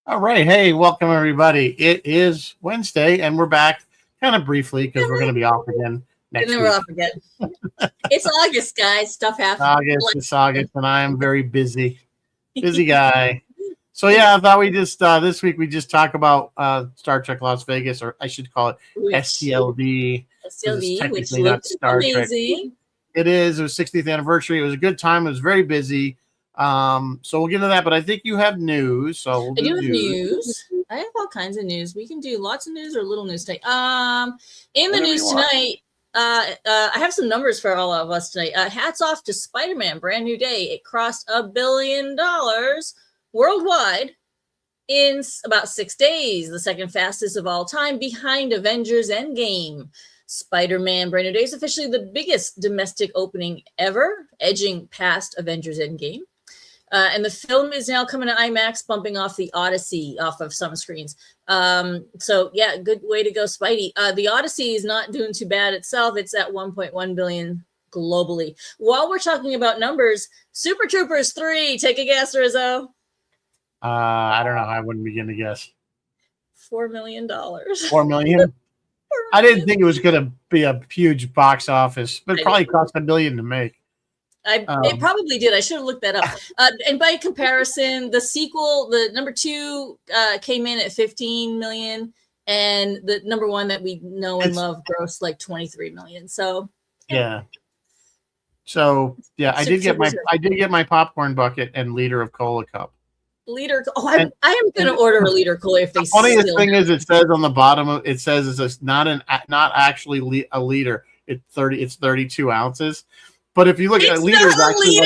All right. Hey, welcome everybody. It is Wednesday and we're back kind of briefly because we're going to be off again And next then we're week. off again. It's August, guys. Stuff happens. It's August and I am very busy. Busy guy. So I thought we just this week we just talk about Star Trek Las Vegas, or I should call it STLV. STLV, which looks amazing. It is. It was 60th anniversary. It was a good time. It was very busy. So we'll get into that, but I think you have news. So I do have news. I have all kinds of news. We can do lots of news or little news tonight. In the news tonight, I have some numbers for all of us tonight. Hats off to Spider-Man, brand new day. It crossed $1 billion worldwide in about 6 days, the second fastest of all time, behind Avengers Endgame. Spider-Man Brand New Day is officially the biggest domestic opening ever, edging past Avengers Endgame. And the film is now coming to IMAX, bumping off the Odyssey off of some screens. So yeah, good way to go, Spidey. The Odyssey is not doing too bad itself. It's at 1.1 billion globally. While we're talking about numbers, Super Troopers 3, take a guess, Rizzo. I don't know. I wouldn't begin to guess. $4 million. 4 million? I didn't think it was going to be a huge box office, but it probably cost $1 billion to make. It probably did. I should have looked that up. And by comparison, the sequel, the number 2, came in at 15 million, and the number 1 that we know and love grossed like 23 million. So yeah. So yeah, I did get my popcorn bucket and liter of cola cup. I am going to order a liter of cola if they. The funniest thing is, it says on the bottom of it says it's not actually a liter. It's 32 ounces. But if you look at a liter, it's actually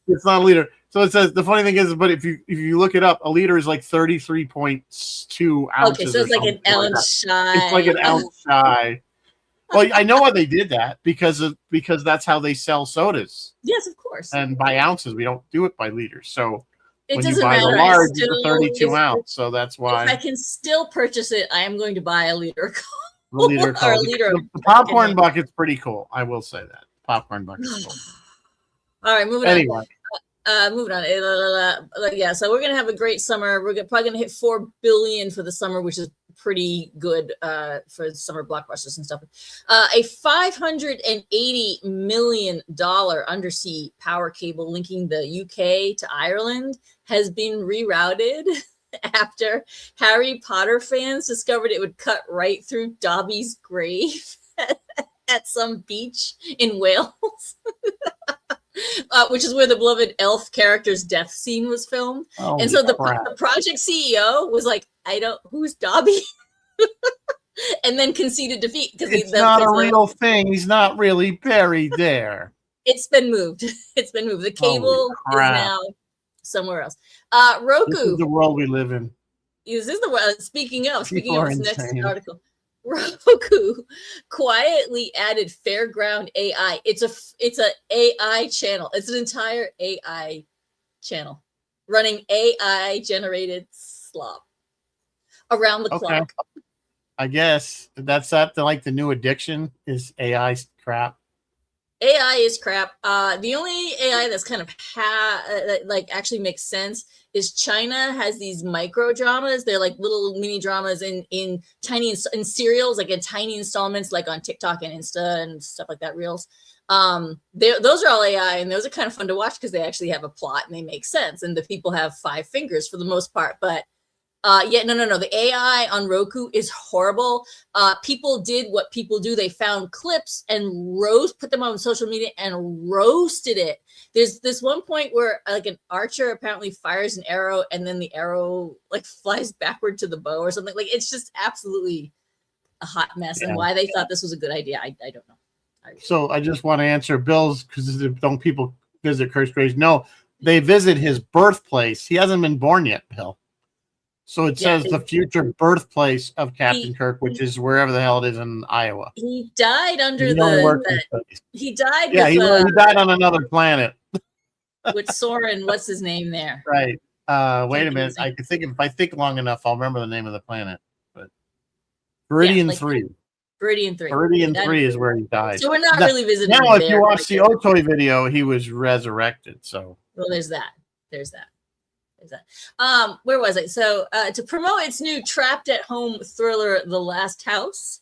it's not a liter. So it says the funny thing is, but if you look it up, a liter is like 33.2 ounces. Okay, so it's like an ounce shy. It's like an ounce shy. Well, I know why they did that because that's how they sell sodas. Yes, of course. And by ounces, we don't do it by liters. So when you buy the large, it's a 32 ounce. So that's why. If I can still purchase it, I am going to buy a liter of cola. The popcorn bucket's pretty cool. I will say that. Popcorn bucket. All right, moving on. Moving on. Yeah, so we're gonna have a great summer. We're probably gonna hit 4 billion for the summer, which is pretty good for summer blockbusters and stuff. A $580 million undersea power cable linking the UK to Ireland has been rerouted after Harry Potter fans discovered it would cut right through Dobby's grave at some beach in Wales, which is where the beloved elf character's death scene was filmed. And so the project CEO was like, who's Dobby? And then conceded defeat because it's not a real thing. He's not really buried there. It's been moved. It's been moved. The cable is now somewhere else. Roku. This is the world we live in. Is this the world? Speaking of this next article. Roku quietly added Fairground AI. It's a AI channel. It's an entire AI channel running AI generated slop around the clock. I guess that's like the new addiction is AI crap. AI is crap. The only AI that's kind of actually makes sense is China has these micro dramas. They're like little mini dramas in serials, like in tiny installments, like on TikTok and Insta and stuff like that, Reels. Those are all AI, and those are kind of fun to watch because they actually have a plot and they make sense. And the people have 5 fingers for the most part, but no. The AI on Roku is horrible. People did what people do. They found clips and put them on social media and roasted it. There's this one point where like an archer apparently fires an arrow and then the arrow like flies backward to the bow or something. Like it's just absolutely a hot mess. Yeah. And why they thought this was a good idea, I don't know. So I just want to answer Bill's because don't people visit Kirk's grave? No, they visit his birthplace. He hasn't been born yet, Bill. So it says the future birthplace of Captain Kirk, which is wherever the hell it is in Iowa. He died under he died. Yeah, he died on another planet. With Soren, what's his name there? Right. Wait a minute. I can think if I think long enough, I'll remember the name of the planet. But Viridian 3. Viridian 3. Viridian 3 is where he died. So we're not really visiting. Now, if you watch the Otoy video, he was resurrected. So there's that. is that? Where was I? So to promote its new trapped at home thriller, The Last House,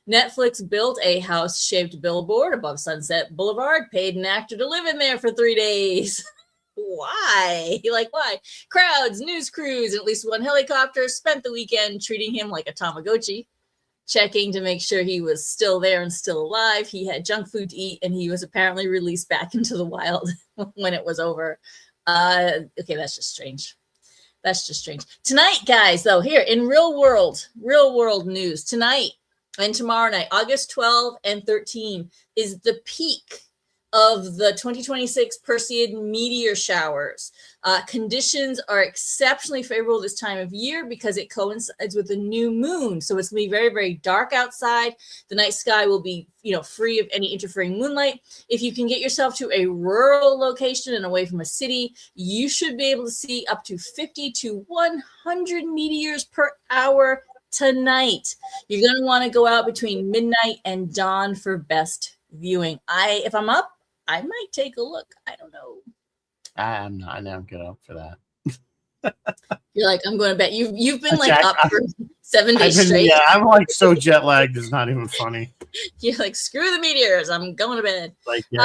Netflix built a house-shaped billboard above Sunset Boulevard, paid an actor to live in there for 3 days. Why? Why? Crowds, news crews, and at least one helicopter spent the weekend treating him like a Tamagotchi, checking to make sure he was still there and still alive. He had junk food to eat, and he was apparently released back into the wild when it was over. Okay, that's just strange. That's just strange. Tonight, guys, though, here in real world news, tonight and tomorrow night, August 12 and 13, is the peak of the 2026 Perseid meteor showers. Conditions are exceptionally favorable this time of year because it coincides with the new moon. So it's going to be very, very dark outside. The night sky will be, free of any interfering moonlight. If you can get yourself to a rural location and away from a city, you should be able to see up to 50 to 100 meteors per hour tonight. You're going to want to go out between midnight and dawn for best viewing. If I'm up, I might take a look. I don't know. I'm not. I don't get up for that. You're like, I'm going to bet you've been up for 7 days straight. Yeah, I'm so jet lagged. It's not even funny. You're like, screw the meteors. I'm going to bed. Yeah.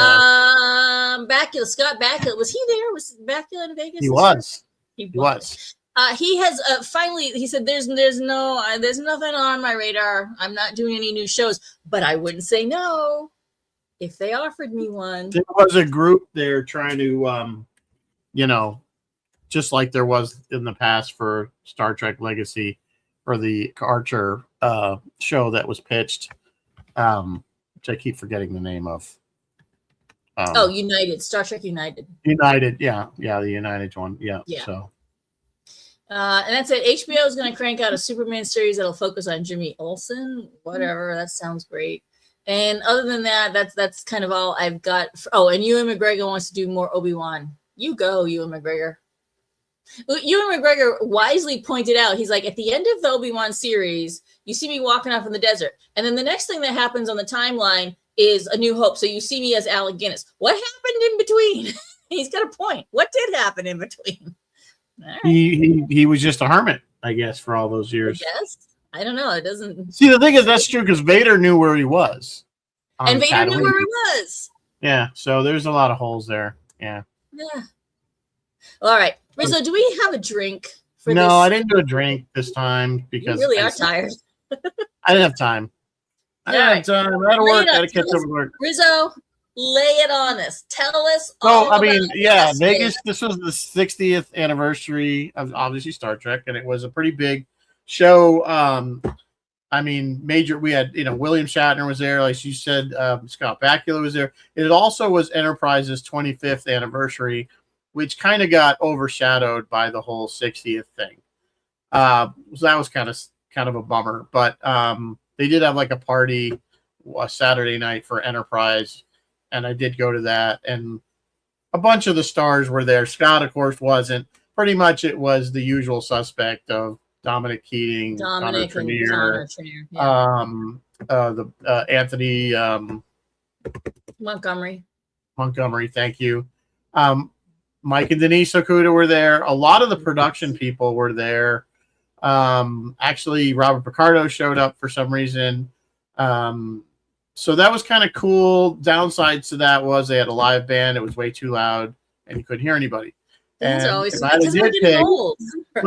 Scott Bakula, was he there? Was Bakula in Vegas? He was. He was. He has finally. He said, "There's nothing on my radar. I'm not doing any new shows, but I wouldn't say no if they offered me one." There was a group there trying to, just like there was in the past for Star Trek Legacy or the Archer show that was pitched, which I keep forgetting the name of. United, Star Trek United. United, yeah, the United one, yeah. So. And that's it. HBO is going to crank out a Superman series that'll focus on Jimmy Olsen. Whatever, that sounds great. And other than that, that's kind of all I've got. And Ewan McGregor wants to do more Obi-Wan. You go, Ewan McGregor. Ewan McGregor wisely pointed out, he's like, at the end of the Obi-Wan series, you see me walking off in the desert. And then the next thing that happens on the timeline is A New Hope. So you see me as Alec Guinness. What happened in between? He's got a point. What did happen in between? Right. He was just a hermit, I guess, for all those years. Yes. I don't know. It doesn't. See, the thing is, that's true because Vader knew where he was. And Vader knew where he was. Yeah. So there's a lot of holes there. Yeah. Yeah. All right. Rizzo, do we have a drink for this? No, I didn't do a drink this time because you really are tired. I didn't have time. I had to work. I had to catch up with work. Rizzo, lay it on us. Tell us all about Vegas, this was the 60th anniversary of obviously Star Trek, and it was a pretty big show. Major. We had, William Shatner was there, like you said. Scott Bakula was there. It also was Enterprise's 25th anniversary, which kind of got overshadowed by the whole 60th thing. So that was kind of a bummer. But they did have like a party a Saturday night for Enterprise, and I did go to that. And a bunch of the stars were there. Scott, of course, wasn't. Pretty much it was the usual suspect of Dominic Keating, Connor Trinneer, Anthony Montgomery. Thank you. Mike and Denise Okuda were there. A lot of the production people were there. Actually, Robert Picardo showed up for some reason. So that was kind of cool. Downsides to that was they had a live band. It was way too loud, and you couldn't hear anybody. What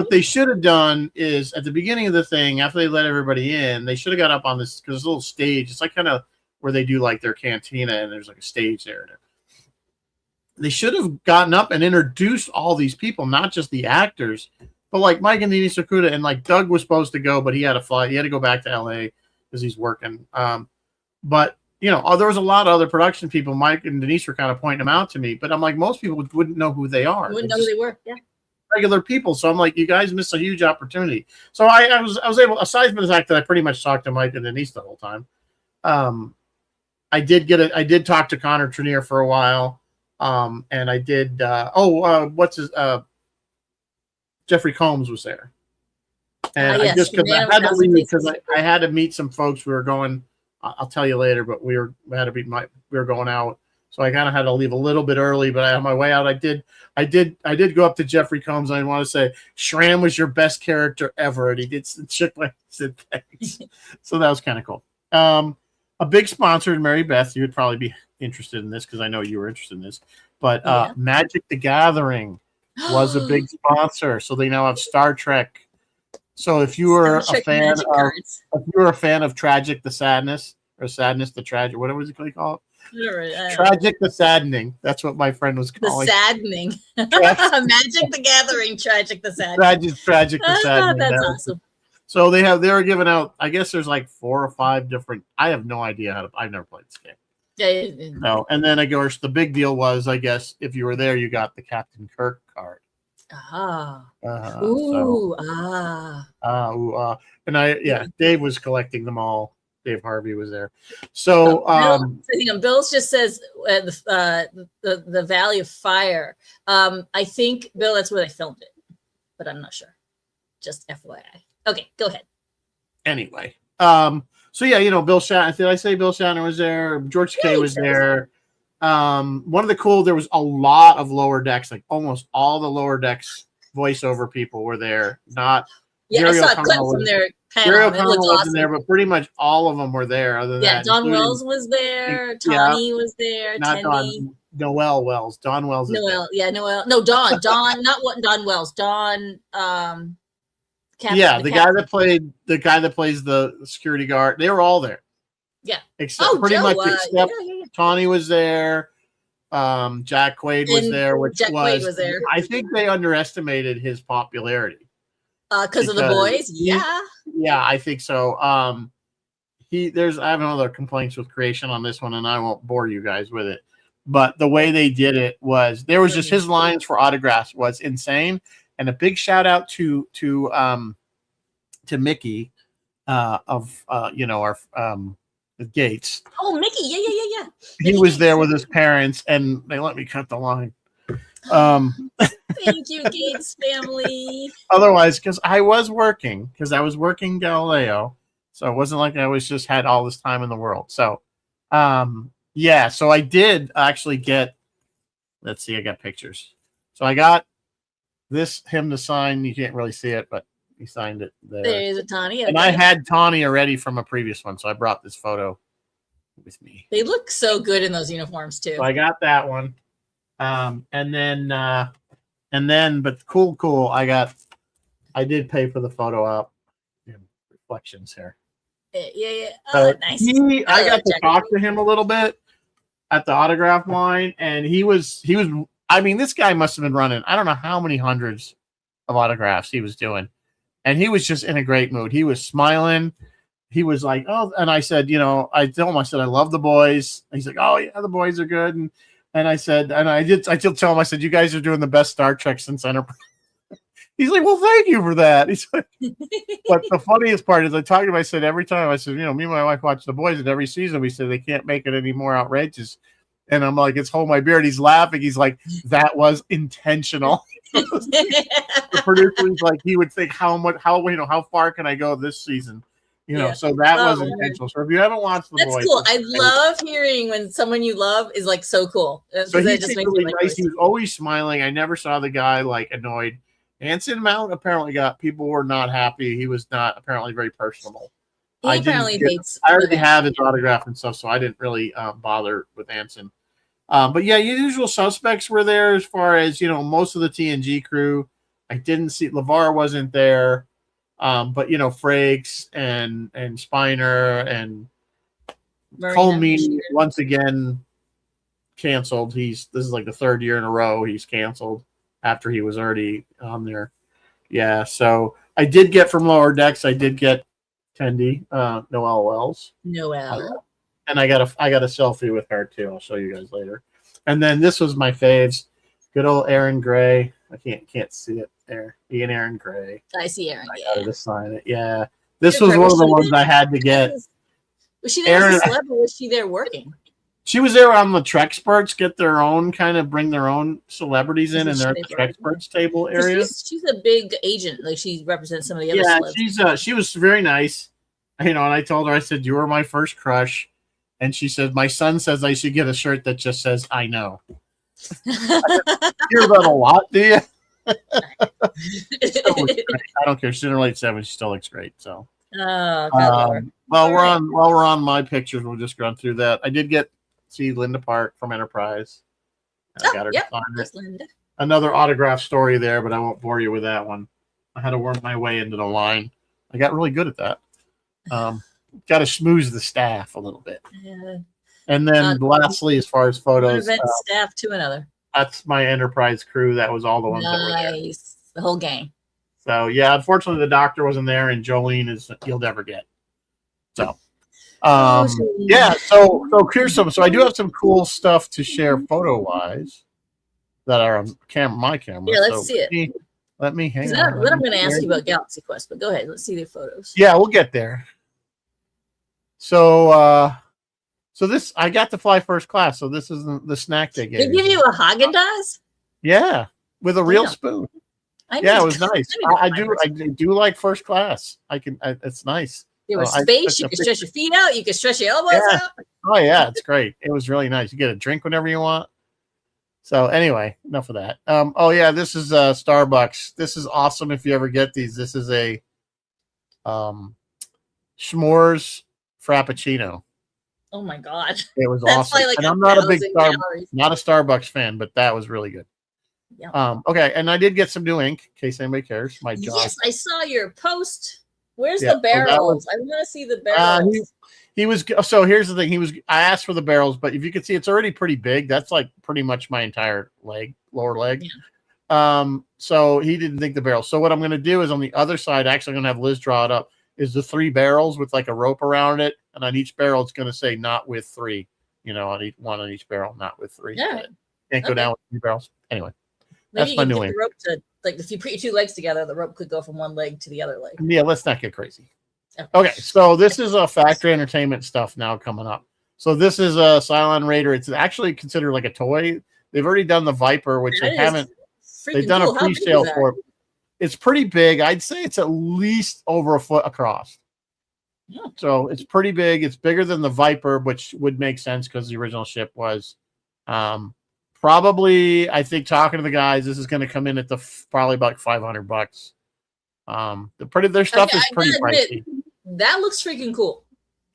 they should have done is at the beginning of the thing, after they let everybody in, they should have got up on this because there's a little stage. It's like kind of where they do like their cantina, and there's like a stage there. They should have gotten up and introduced all these people, not just the actors, but like Mike and Denise Okuda, and like Doug was supposed to go, but he had to fly. He had to go back to LA because he's working. But there was a lot of other production people. Mike and Denise were kind of pointing them out to me, but I'm like, most people wouldn't know who they are. Wouldn't know who they were. Yeah. Regular people. So I'm like, you guys missed a huge opportunity. So I was able, aside from the fact that I pretty much talked to Mike and Denise the whole time. I did talk to Connor Trinneer for a while. And I did, Jeffrey Combs was there. And I just, because I had to leave because I had to meet some folks. We were going, I'll tell you later, but we were going out. so I kind of had to leave a little bit early. But on my way out, I did go up to Jeffrey Combs. And I want to say, Shram was your best character ever, and he did shook my said thanks. So that was kind of cool. A big sponsor, Mary Beth. You would probably be interested in this because I know you were interested in this. But Magic the Gathering was a big sponsor, so they now have Star Trek. So if you were a fan of Tragic the Sadness or Sadness the Tragic, whatever was it call it? Tragic the Saddening. That's what my friend was calling. The Saddening. Magic the Gathering. Tragic the Saddening. Tragic the Saddening. That's awesome. So they were giving out. I guess there's like 4 or 5 different. I have no idea how to. I've never played this game. Yeah. No, and then I guess the big deal was, I guess, if you were there, you got the Captain Kirk card. And Dave was collecting them all. Dave Harvey was there. So Bill's just says the Valley of Fire. I think, Bill, that's where they filmed it, but I'm not sure. Just FYI. Okay, go ahead. Anyway, so yeah, Bill Shatner. Did I say Bill Shatner was there? George Takei was there. One of the cool. There was a lot of Lower Decks, like almost all the Lower Decks voiceover people were there. Not I saw a clip from their panel. Jerry O'Connell wasn't there, but pretty much all of them were there. Other than that, Don Wells was there. Tawny was there. Not Don. Noel Wells. Don Wells. Noel. Noel. No, Don. Not what Don Wells. Don. The guy that plays the security guard. They were all there. Yeah. Except Tawny was there. Jack Quaid was there, Quaid was there. I think they underestimated his popularity. Because of the boys? Yeah. Yeah, I think so. I have no other complaints with creation on this one, and I won't bore you guys with it. But the way they did it was there was just his lines for autographs was insane. And a big shout out to Mickey of our Gates. Oh, Mickey, yeah. He was there with his parents, and they let me cut the line. Thank you, Gates family. Otherwise, because I was working Galileo, so it wasn't like I was just had all this time in the world. So, so I did actually get. Let's see, I got pictures. So I got him to sign. You can't really see it, but he signed it there. There's a Tawny. Okay. And I had Tawny already from a previous one, so I brought this photo with me. They look so good in those uniforms too. So I got that one. But cool. I did pay for the photo op. Reflections here. Yeah. Oh, nice. I got to talk to him a little bit at the autograph line, and he was. I mean, this guy must have been running. I don't know how many hundreds of autographs he was doing, and he was just in a great mood. He was smiling. He was like, "Oh," and I said, I told him, I said, "I love the boys." And he's like, "Oh yeah, the boys are good." And I said, and I did tell him, I said, "You guys are doing the best Star Trek since Enterprise." He's like, "Well, thank you for that." He's like, but the funniest part is I talked to him. I said, every time I said, me and my wife watch the boys, and every season we said they can't make it any more outrageous. And I'm like, it's hold my beer. And he's laughing. He's like, that was intentional. The producer was like, he would think how far can I go this season? So that was intentional. So if you haven't watched the boys, that's cool. I love hearing when someone you love is like so cool. So he just really nice. He was always smiling. I never saw the guy like annoyed. Anson Mount apparently people were not happy. He was not apparently very personable. I already have his autograph and stuff, so I didn't really bother with Anson. But yeah, usual suspects were there as far as most of the TNG crew. I didn't see LeVar wasn't there. But Frakes and Spiner and Comey once again canceled. This is like the 3rd year in a row he's canceled after he was already on there. Yeah, so I did get from Lower Decks. I did get Tendi, Noel Wells. And I got a selfie with her too. I'll show you guys later. And then this was my faves. Good old Aaron Gray. I can't see it there. Ian Aaron Gray. I see Aaron. I gotta just sign it. Yeah. This was one of the ones I had to get. Was she there as a celeb, or was she there working? She was there on the Trexperts, bring their own celebrities in, and they're at the Trexperts table area. She's a big agent. Like, she represents some of the other celebs. She was very nice. And I told her, I said, "You were my first crush." And she said, my son says I should get a shirt that just says, I know. You hear that a lot, do you? I don't care. She's in her late 70s. She still looks great. So, while we're on my pictures, we'll just run through that. I did see Linda Park from Enterprise. I got her to sign it. Linda. Another autograph story there, but I won't bore you with that one. I had to work my way into the line. I got really good at that. Got to schmooze the staff a little bit. And then lastly, as far as photos, one event staff to another. That's my Enterprise crew. That was all the ones that were there. Nice. The whole gang. So yeah, unfortunately the doctor wasn't there, and Jolene is you'll never get. So yeah, so here's some. So I do have some cool stuff to share photo wise that are on my camera. Yeah, let's see it. Let me hang on. Then I'm going to ask you about Galaxy Quest, but go ahead. Let's see the photos. Yeah, we'll get there. So this I got to fly first class. So this is the snack they gave. They give you a Haagen-Dazs? Yeah, with a real spoon. Yeah, it was nice. I do like first class. It's nice. There was space. You can stretch your feet out. You can stretch your elbows out. Oh yeah, it's great. It was really nice. You get a drink whenever you want. So anyway, enough of that. Oh yeah, this is Starbucks. This is awesome if you ever get these. This is a s'mores frappuccino. Oh my god, it was awesome. Like and I'm not a big not a Starbucks fan, but that was really good. Yeah. Okay, and I did get some new ink in case anybody cares. My job. Yes, I saw your post. Where's the barrels? I want to see the barrels. He was so here's the thing. I asked for the barrels, but if you can see, it's already pretty big. That's like pretty much my entire lower leg. Yeah. So he didn't think the barrels. So what I'm going to do is on the other side, actually, I'm going to have Liz draw it up. Is the 3 barrels with like a rope around it, and on each barrel, it's going to say not with 3. You know, on each barrel, not with 3. Yeah. Can't go down with 3 barrels. Anyway, maybe that's my new ink. The rope to if you put your 2 legs together, the rope could go from one leg to the other leg. Yeah, let's not get crazy. Okay, so this is a factory entertainment stuff now coming up. So this is a Cylon Raider. It's actually considered like a toy. They've already done the Viper, which they haven't. They've done a pre-sale for it. It's pretty big. I'd say it's at least over a foot across. Yeah. So it's pretty big. It's bigger than the Viper, which would make sense because the original ship was. Probably, I think talking to the guys, this is going to come in at probably about $500. Their stuff is pretty pricey. That looks freaking cool.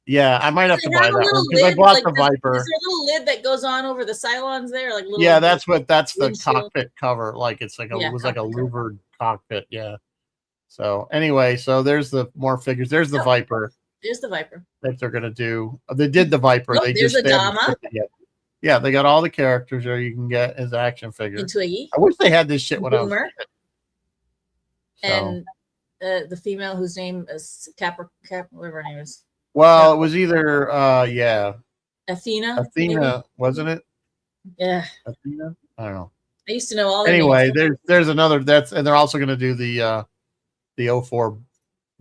Yeah, I might have to buy that one because I bought the Viper. Is there a little lid that goes on over the Cylons there? That's the cockpit cover. Like it's like it was like a louvered cockpit. Yeah. So anyway, so there's the more figures. There's the Viper. There's the Viper. That they're gonna do. They did the Viper. They just Adama. Yeah, they got all the characters there you can get as action figures. And Twiggy. I wish they had this shit when Boomer. I was a kid. And the female whose name is Cap, whatever her name is. Well, it was either Athena. Maybe? Wasn't it? Yeah. Athena? I don't know. I used to know all. Anyway, there's another and they're also going to do the 04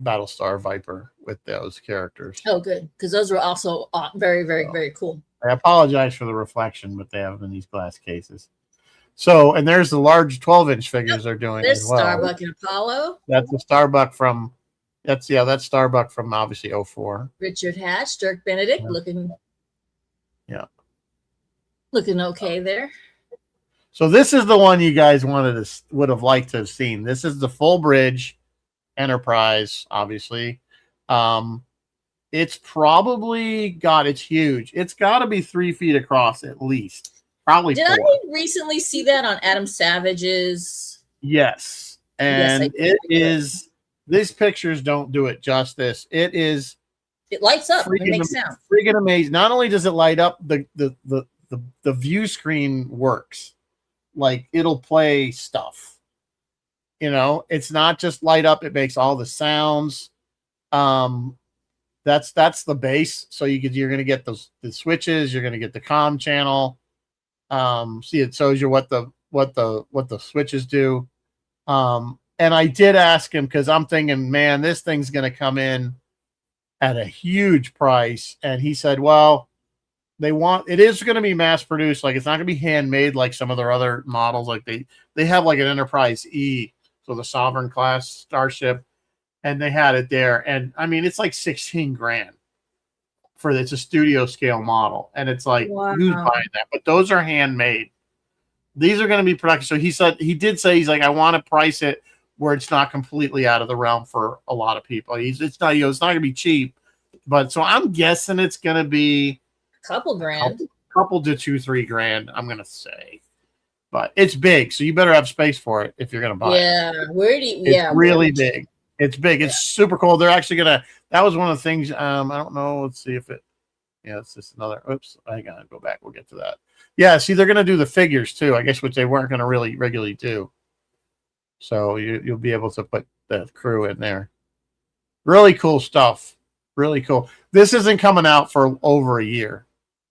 Battlestar Viper with those characters. Oh, good, because those were also very, very, very cool. I apologize for the reflection, but they have them in these glass cases. So, and there's the large 12-inch figures they're doing. There's as well. Starbuck and Apollo. That's the Starbuck from. That's Starbuck from obviously 04. Richard Hatch, Dirk Benedict, looking okay there. So this is the one you guys would have liked to have seen. This is the full bridge Enterprise, obviously. It's probably it's huge. It's got to be 3 feet across at least. Probably. Did 4. I recently see that on Adam Savage's? Yes, and it is. These pictures don't do it justice. It is. It lights up. It makes sound. Freaking amazing! Not only does it light up, the view screen works. Like it'll play stuff. You know, it's not just light up; it makes all the sounds. That's the base. So you're going to get the switches. You're going to get the comm channel. See, it shows you what the switches do. And I did ask him because I'm thinking, man, this thing's going to come in at a huge price. And he said, well, it is going to be mass produced. Like it's not going to be handmade like some of their other models. Like they have like an Enterprise E, so the Sovereign class starship, and they had it there. And I mean, it's like $16,000 it's a studio scale model, and it's like Wow. who's buying that? But those are handmade. These are going to be production. So he did say he's like, I want to price it where it's not completely out of the realm for a lot of people. It's not going to be cheap, but so I'm guessing it's going to be a couple grand, couple to $2-3 grand. I'm going to say, but it's big, so you better have space for it if you're going to buy it. Yeah, where do you? It's really big. It's big. It's super cool. They're actually gonna. That was one of the things. I don't know. Let's see if it. Yeah, it's just another. Oops, I gotta go back. We'll get to that. Yeah, see, they're gonna do the figures too. I guess which they weren't gonna really regularly do. So you'll be able to put the crew in there. Really cool stuff. Really cool. This isn't coming out for over a year,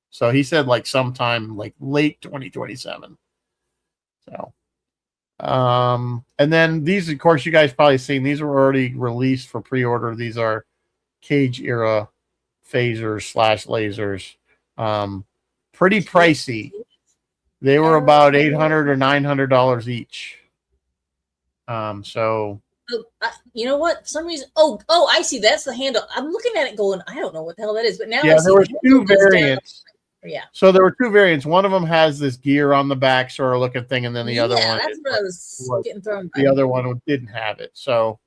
so he said like sometime like late 2027. So. And then these, of course, you guys probably seen, these were already released for pre-order. These are Cage era phasers / lasers. Pretty pricey. They were about $800 or $900 each. So you know what? For some reason, oh, I see. That's the handle. I'm looking at it going, I don't know what the hell that is. But now yeah, there were two variants. Yeah. So there were two variants. One of them has this gear on the back sort of looking thing, and then the other one, that's what I was getting thrown by. The other one didn't have it. So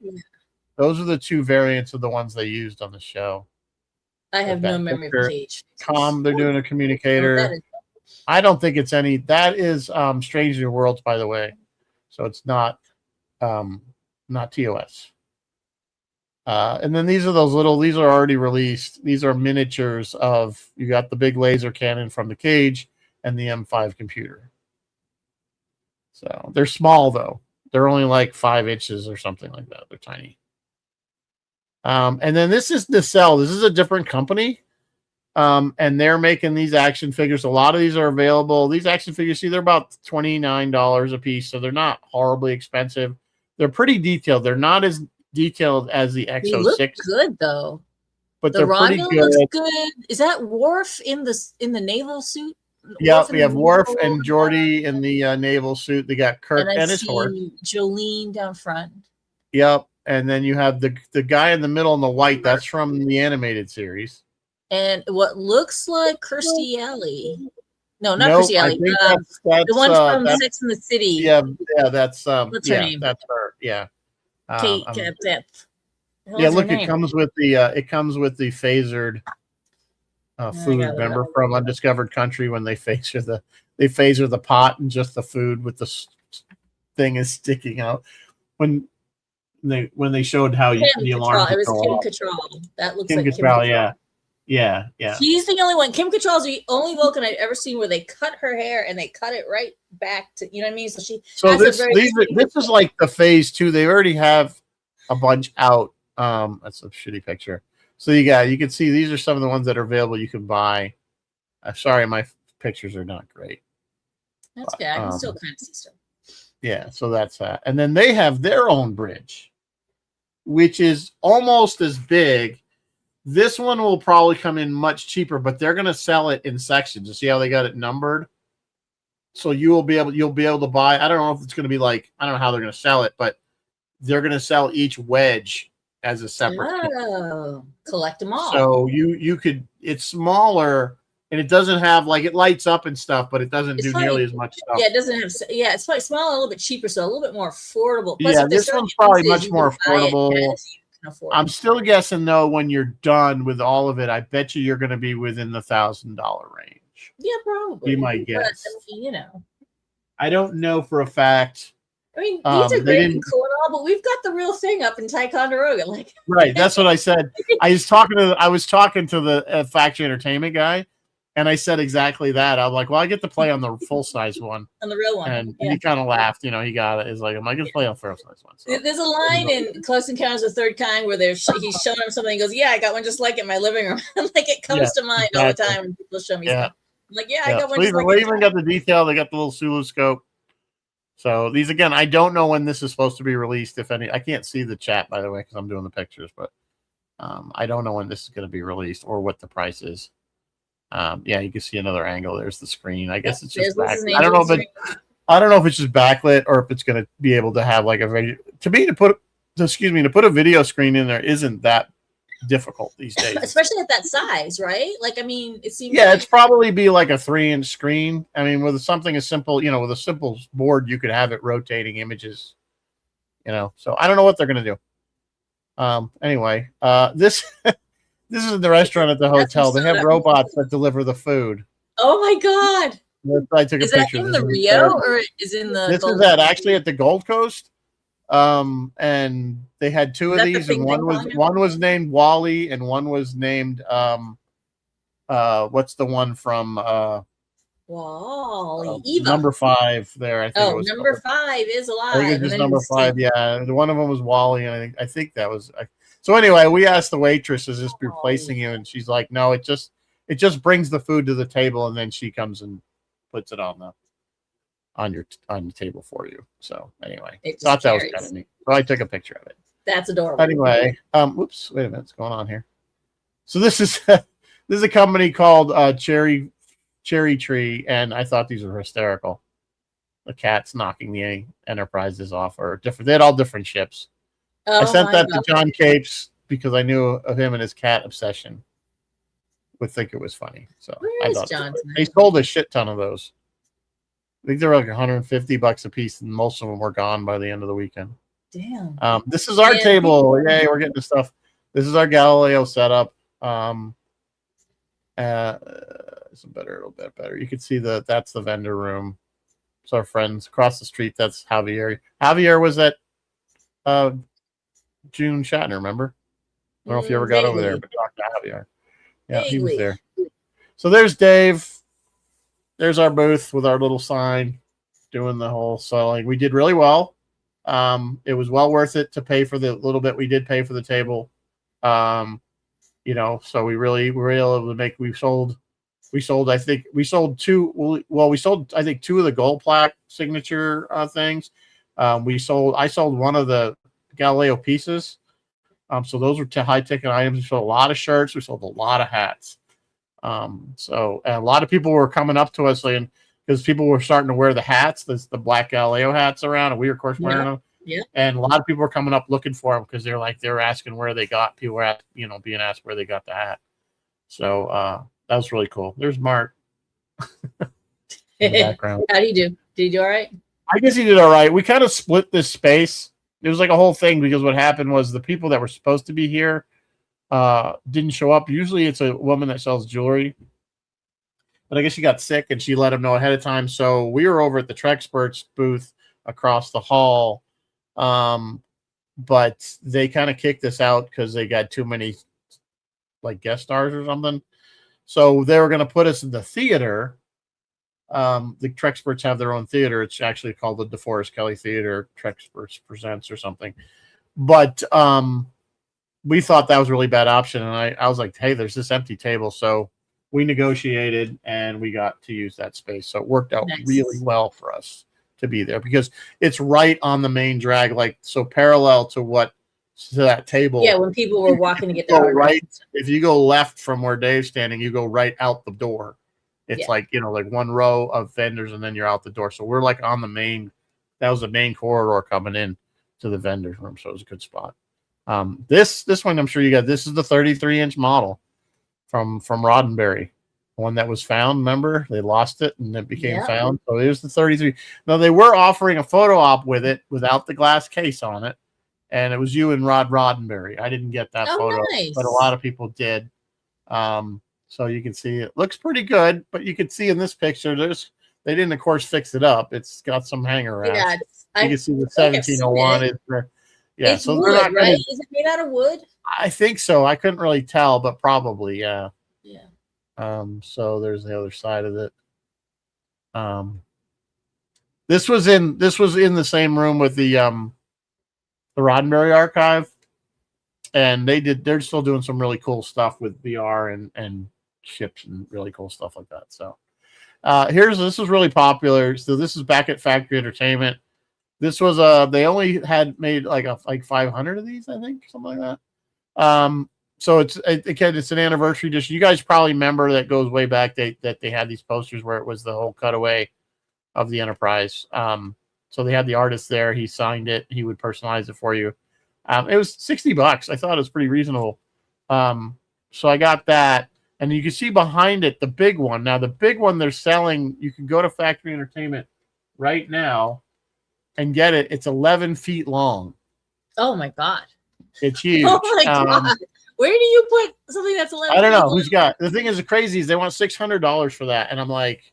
those are the two variants of the ones they used on the show. I have no memory of Cage. They're doing a communicator. I don't think it's any. That is Strange New Worlds, by the way. So it's not TOS. And then these are those little, these are already released. These are miniatures of, you got the big laser cannon from the Cage and the M5 computer. So they're small though. They're only like 5 inches or something like that. They're tiny. And then this is Nacelle. This is a different company. And they're making these action figures. A lot of these are available. These action figures, see, they're about $29 a piece. So they're not horribly expensive. They're pretty detailed. They're not as detailed as the X06. They look good though. But the Rondo looks good. Is that Worf in the naval suit? Yeah, we have Worf and Geordi in the naval suit. They got Kirk and his horse. Jolene down front. Yep. And then you have the guy in the middle in the white. That's from the animated series. And what looks like Kirstie Alley. No, not Kirstie Alley. That's the one from Sex and the City. Yeah, that's what's her name? That's her. Yeah. Kate. Yeah, look, it comes with the phasered food. Remember from Undiscovered Country when they phaser the pot and just the food with the thing is sticking out. When they showed how the alarm. It was Kim Cattrall. That looks Kim like Cattrall, Kim Cattrall. Yeah. She's the only one. Kim Cattrall's the only Vulcan I've ever seen where they cut her hair and they cut it right back to, you know what I mean? So this is like the phase 2. They already have a bunch out. That's a shitty picture. So you can see these are some of the ones that are available. You can buy. Sorry, my pictures are not great. That's good. I can still kind of see stuff. Yeah, so that's that. And then they have their own bridge, which is almost as big. This one will probably come in much cheaper, but they're going to sell it in sections. You see how they got it numbered? So you'll be able to buy. I don't know if it's going to be like, I don't know how they're going to sell it, but they're going to sell each wedge as a separate kit. Collect them all. So you could, it's smaller and it doesn't have like, it lights up and stuff, but it doesn't do nearly as much stuff. Yeah, it doesn't have, it's probably smaller, a little bit cheaper, so a little bit more affordable. Plus, yeah, this one's probably much more affordable. I'm still guessing though, when you're done with all of it, I bet you're going to be within the $1,000 range. Yeah, probably. Be my guess. But, I don't know for a fact. I mean, these are great and cool and all, but we've got the real thing up in Ticonderoga. Like, right, that's what I said. I was talking to the Factory Entertainment guy, and I said exactly that. I'm like, well, I get to play on the full size one, on the real one, and he kind of laughed. He got it. He's like, I'm going to play on full size one. So. There's a line in Close Encounters of the Third Kind where he's showing him something. He goes, "Yeah, I got one just like it in my living room." Like it comes to mind all the time when people show me stuff. I'm like, I got one. We even got the detail. They got the little Sulu scope. So these again, I don't know when this is supposed to be released. If any, I can't see the chat by the way because I'm doing the pictures, but I don't know when this is going to be released or what the price is. Yeah, you can see another angle. There's the screen. I guess it's just backlit. I don't know if it's just backlit or if it's going to be able to have like a video. To put a video screen in there isn't that difficult these days. Especially at that size, right? Like, I mean, it seems. Yeah, like... it's probably be like a 3-inch screen. I mean, with something as simple, with a simple board, you could have it rotating images. So I don't know what they're gonna do. Anyway, this this is the restaurant at the hotel. They have robots that deliver the food. Oh my god! I took a picture. Is that in the Rio or is in the? This is actually at the Gold Coast. And they had 2 of these, and one was named Wally, and one was named what's the one from Wally Eva. number 5 there. I think it was number 5 is alive. I think it was just number 5. Yeah, the one of them was Wally, and I think that was. So anyway, we asked the waitress, "Is this replacing you?" And she's like, "No, it just brings the food to the table, and then she comes and puts it on the table for you." So anyway, thought that was kind of neat. So I took a picture of it. That's adorable. Anyway, whoops, wait a minute, what's going on here? So this is a company called Cherry Tree, and I thought these were hysterical. The cat's knocking the Enterprises off, or different. They had all different ships. I sent that to John Capes because I knew of him and his cat obsession. Would think it was funny. So I thought they sold a shit ton of those. I think they were like $150 a piece, and most of them were gone by the end of the weekend. Damn. This is our table. Yay, we're getting the stuff. This is our Galileo setup. It's a little bit better. You can see that's the vendor room. It's our friends across the street. That's Javier. Javier was at June Shatner, remember? I don't know if you ever got over there, but talked to Javier. Yeah, he was there. So there's Dave. There's our booth with our little sign doing the whole selling. We did really well. It was well worth it to pay for the little bit we did pay for the table. So we were able to make, we sold 2 of the gold plaque signature things. I sold one of the Galileo pieces. So those were high ticket items. We sold a lot of shirts. We sold a lot of hats. So a lot of people were coming up to us and because people were starting to wear the hats, the black Galileo hats around, and we were of course wearing them. Yeah. And a lot of people were coming up looking for them because they were asking where they got. People were being asked where they got the hat. So that was really cool. There's Mark. In the background. How do you do? Did he do all right? I guess he did all right. We kind of split this space. It was like a whole thing because what happened was the people that were supposed to be here didn't show up. Usually it's a woman that sells jewelry. But I guess she got sick and she let them know ahead of time. So we were over at the Trexperts booth across the hall. But they kind of kicked us out because they got too many like guest stars or something. So they were going to put us in the theater. The Trexperts have their own theater. It's actually called the DeForest Kelley Theater. Trexperts Presents or something. But we thought that was a really bad option. And I was like, hey, there's this empty table. So we negotiated and we got to use that space. So it worked out really well for us to be there because it's right on the main drag, like so parallel to that table. Yeah, when people were walking to get their right. If you go left from where Dave's standing, you go right out the door. It's like one row of vendors and then you're out the door. So we're like on the main. That was the main corridor coming in to the vendors room. So it was a good spot. This one I'm sure you got. This is the 33-inch model from Roddenberry. One that was found, remember? They lost it and it became found. So here's the 33. Now they were offering a photo op with it without the glass case on it. And it was you and Rod Roddenberry. I didn't get that photo, but a lot of people did. So you can see it looks pretty good, but you can see in this picture, they didn't, of course, fix it up. It's got some hanger racks. Yeah, you can see the 1701 is there. Yeah, it's so wood, right? Is it made out of wood? I think so. I couldn't really tell, but probably, yeah. Yeah. So there's the other side of it. This was in the same room with the Roddenberry archive, and they're still doing some really cool stuff with VR and ships and really cool stuff like that. So this was really popular. So this is back at Factory Entertainment. This was they only had made like 500 of these, I think, something like that. So it's an anniversary edition. You guys probably remember that goes way back. That they had these posters where it was the whole cutaway of the Enterprise. So they had the artist there. He signed it. He would personalize it for you. It was $60. I thought it was pretty reasonable. So I got that, and you can see behind it the big one. Now the big one they're selling. You can go to Factory Entertainment right now and get it. It's 11 feet long. Oh my god! It's huge. Oh my god! Where do you put something that's 11? I don't know feet who's got. The thing is, the crazy is they want $600 for that, and I'm like,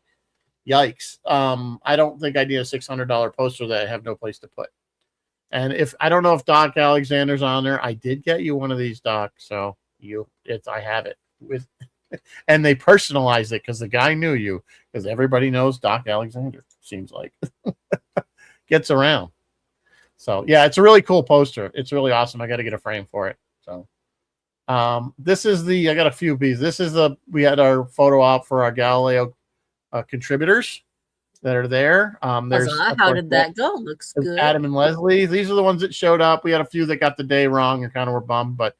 yikes. I don't think I need a $600 poster that I have no place to put. And if I don't know if Doc Alexander's on there, I did get you one of these, Doc. So I have it with, and they personalized it because the guy knew you, because everybody knows Doc Alexander. Seems like gets around. So yeah, it's a really cool poster. It's really awesome. I got to get a frame for it. So this is I got a few of these. This is we had our photo op for our Galileo contributors that are there. There's how did that go? Looks good. Adam and Leslie. These are the ones that showed up. We had a few that got the day wrong and kind of were bummed, but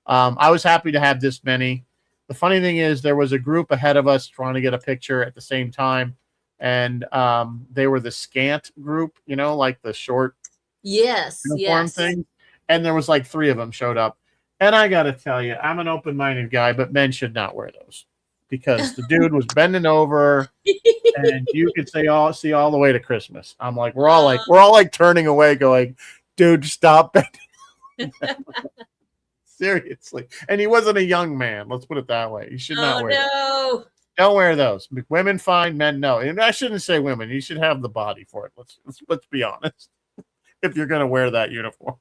I was happy to have this many. The funny thing is there was a group ahead of us trying to get a picture at the same time, and they were the scant group, like the short uniform thing. And there was like 3 of them showed up. And I got to tell you, I'm an open-minded guy, but men should not wear those because the dude was bending over and you could see all the way to Christmas. I'm like, we're all like turning away going, dude, stop bending. Seriously. And he wasn't a young man. Let's put it that way. You should not wear those. Don't wear those. Women fine, men no. And I shouldn't say women. You should have the body for it. Let's be honest. If you're going to wear that uniform.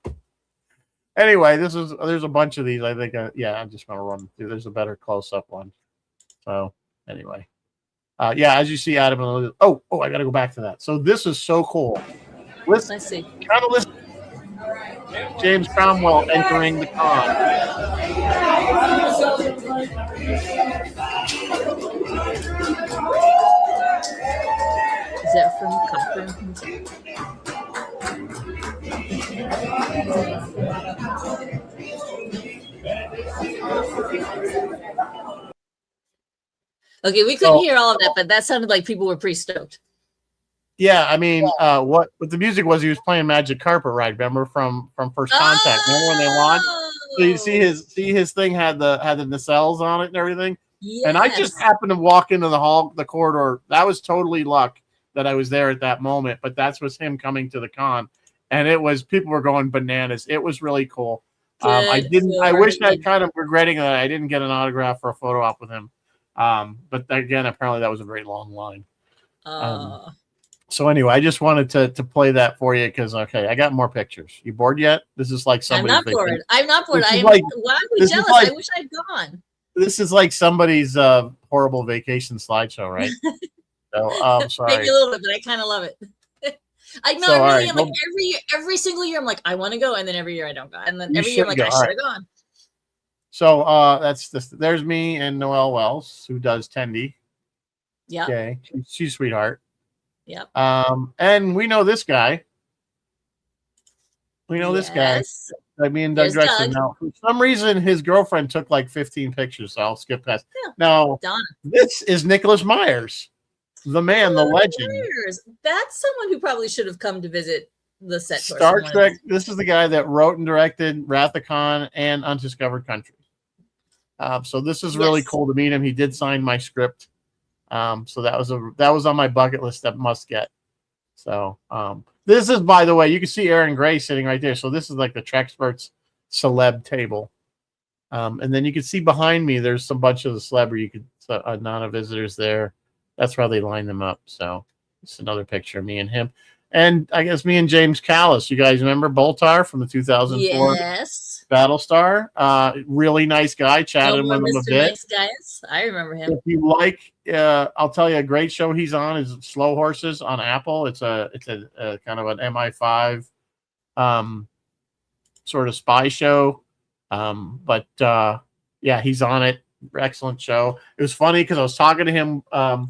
Anyway, there's a bunch of these. I think, I'm just going to run through. There's a better close-up one. So, anyway. As you see, Adam. Oh, I got to go back to that. So, this is so cool. Let's see. Kind of listen. James Cromwell entering the con. Is that from Conference? Okay, we couldn't hear all of that, but that sounded like people were pretty stoked. Yeah, I mean, what the music was, he was playing Magic Carpet Ride, remember from First Contact. Remember when they launched? So you see his thing had the nacelles on it and everything. Yes. And I just happened to walk into the corridor. That was totally luck that I was there at that moment, but that was him coming to the con. And people were going bananas. It was really cool. I wish I kind of regretting that I didn't get an autograph for a photo op with him. But again, apparently that was a very long line. So anyway, I just wanted to play that for you because, I got more pictures. You bored yet? This is like somebody's I'm not bored. I'm not bored. Why are we jealous? I wish I'd gone. This is like somebody's horrible vacation slideshow, right? So, sorry. Maybe a little bit, but I kind of love it. I know. So, I'm like every single year, I'm like, I want to go, and then every year I don't go, and then every year I'm like, I should have gone. So there's me and Noelle Wells, who does Tendy. Yeah. Okay, she's a sweetheart. Yep. And we know this guy. This guy. Me and Doug Drexler. Now, for some reason, his girlfriend took like 15 pictures, so I'll skip past. Yeah. Now, Donna. This is Nicholas Myers, the man, the legend. Myers. That's someone who probably should have come to visit the set. Star Trek. This is the guy that wrote and directed Wrath of Khan and Undiscovered Country. So this is really cool to meet him. He did sign my script. So that was on my bucket list that must get. So this is, by the way, you can see Aaron Gray sitting right there. So this is like the Trexperts celeb table. And then you can see behind me, there's some bunch of the celebrity, Nana visitors there. That's how they line them up. So it's another picture of me and him. And I guess me and James Callis. You guys remember Boltar from the 2004 Battlestar? Really nice guy. Chatted with him a bit. Nice guys. I remember him. If you like, I'll tell you a great show he's on is Slow Horses on Apple. It's a kind of an MI5 sort of spy show. But he's on it. Excellent show. It was funny because I was talking to him about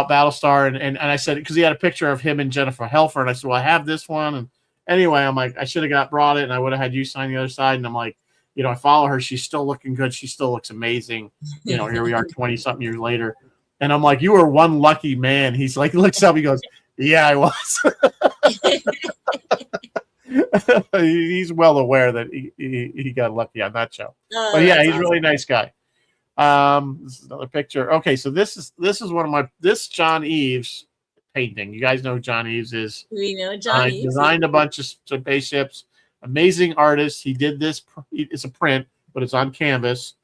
Battlestar, and I said, because he had a picture of him and Jennifer Helfer, and I said, well, I have this one, and anyway, I'm like, I should have brought it, and I would have had you sign the other side, and I'm like, I follow her, she's still looking good, she still looks amazing, here we are 20 something years later, and I'm like, you were one lucky man. He's like, looks up, he goes, yeah, I was. He's well aware that he got lucky on that show. Oh, But yeah, that's he's a awesome. really nice guy. This is another picture. Okay, so this is one of my John Eves painting. You guys know who John Eves is. We know John Eves. Designed a bunch of spaceships. Amazing artist. He did this. It's a print, but it's on canvas.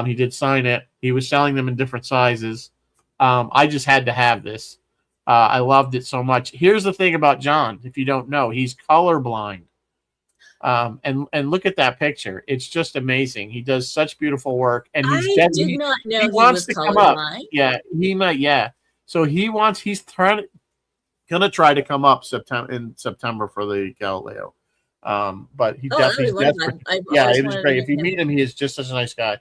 He did sign it. He was selling them in different sizes. I just had to have this. I loved it so much. Here's the thing about John. If you don't know, he's colorblind. And look at that picture. It's just amazing. He does such beautiful work, and I did not know he wants was to come up. colorblind. Yeah, he might. Yeah, so he's gonna try to come up in September for the Galileo. But he's desperate. Yeah, it was great. If you meet him, he is just such a nice guy.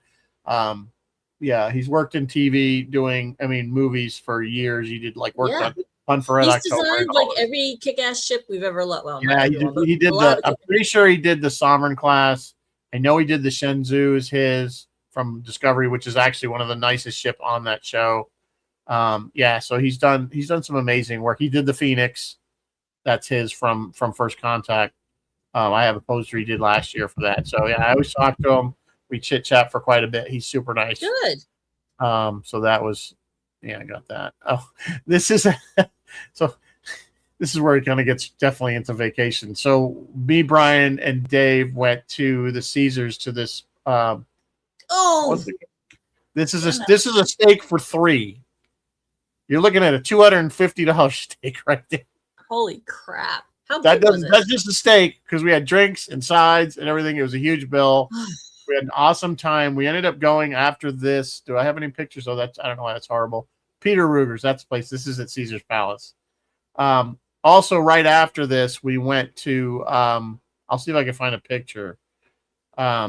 Yeah, he's worked in TV doing, movies for years. He did work on Fun for Red October. He's designed every kick-ass ship we've ever loved. Well, yeah, he did I'm pretty sure he did the Sovereign class. I know he did the Shenzhou is his from Discovery, which is actually one of the nicest ship on that show. Yeah, so he's done some amazing work. He did the Phoenix. That's his from First Contact. I have a poster he did last year for that. So yeah, I always talk to him. We chit chat for quite a bit. He's super nice. Good. So that was, I got that. Oh, this is where it kind of gets definitely into vacation. So me, Brian, and Dave went to the Caesars to this. This is a steak for $3. You're looking at a $250 steak right there. Holy crap! That's just a steak because we had drinks and sides and everything. It was a huge bill. We had an awesome time. We ended up going after this. Do I have any pictures? Oh, I don't know why that's horrible. Peter Ruger's, that's the place. This is at Caesar's Palace. Also, right after this, we went to. I'll see if I can find a picture. Yeah.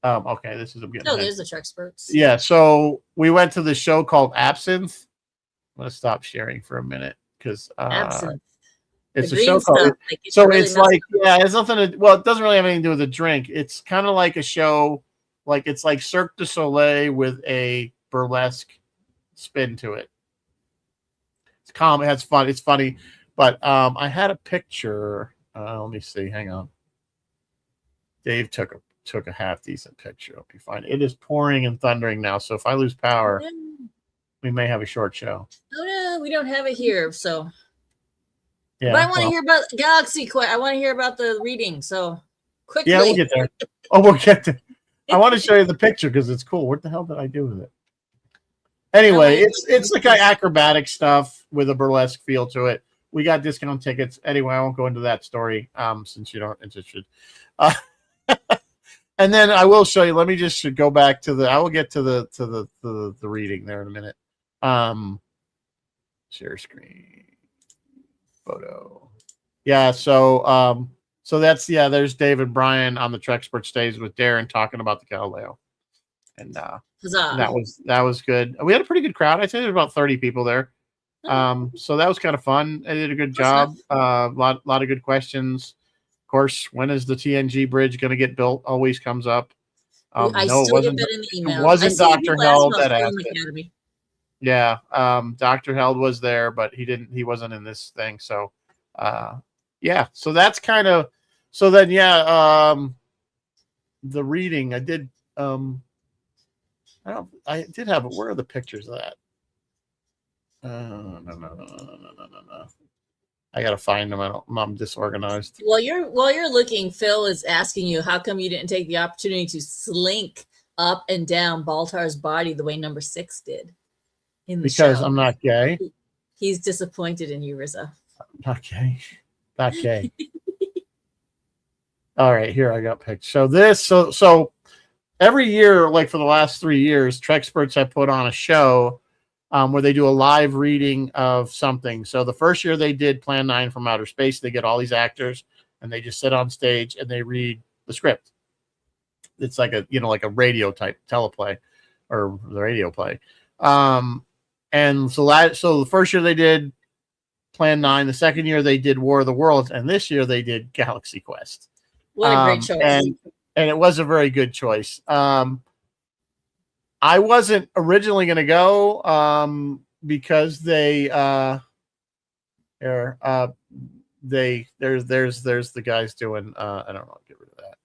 Okay, this is a good. No, there's the Trexperts. Yeah, so we went to the show called Absinthe. I'm gonna stop sharing for a minute because Absinthe. It's a show called. It's nothing. It doesn't really have anything to do with the drink. It's kind of like a show, it's like Cirque du Soleil with a burlesque spin to it. It's calm. It has fun. It's funny, but I had a picture. Let me see. Hang on. Dave took a half decent picture. Let me find it. It is pouring and thundering now. So if I lose power, we may have a short show. Oh no, we don't have it here. So. Yeah, but I want to hear about Galaxy Quest. I want to hear about the reading. So quickly. Yeah, we'll get there. We'll get there. I want to show you the picture because it's cool. What the hell did I do with it? Anyway, it's like acrobatic stuff with a burlesque feel to it. We got discount tickets. Anyway, I won't go into that story since you're not interested. And then I will show you. Let me just go back to I will get to the reading there in a minute. Share screen. Photo. Yeah, so that's there's Dave and Brian on the Trexpert stage with Darren talking about the Galileo. And that was good. We had a pretty good crowd. I'd say there was about 30 people there. So that was kind of fun. I did a good job. Lot of good questions. Of course, when is the TNG bridge going to get built? Always comes up. I still get that in the email. It wasn't Dr. Held that asked it. Yeah, Dr. Held was there, but he wasn't in this thing. So, so that's kind of, so then, the reading I did, I did have it. Where are the pictures of that? No. I got to find them. I'm disorganized. While you're looking, Phil is asking you, how come you didn't take the opportunity to slink up and down Baltar's body the way number 6 did? Because I'm not gay. He's disappointed in you, Rizza. Not gay. Not gay. All right, here I got picked. So every year, like for the last 3 years, Trexperts have put on a show where they do a live reading of something. So the first year they did Plan 9 from Outer Space. They get all these actors and they just sit on stage and they read the script. It's like a radio type teleplay or the radio play. And so the first year they did Plan 9. The second year they did War of the Worlds, and this year they did Galaxy Quest. What a great choice! And it was a very good choice. I wasn't originally going to go because they there's the guys doing I don't know, get rid of that.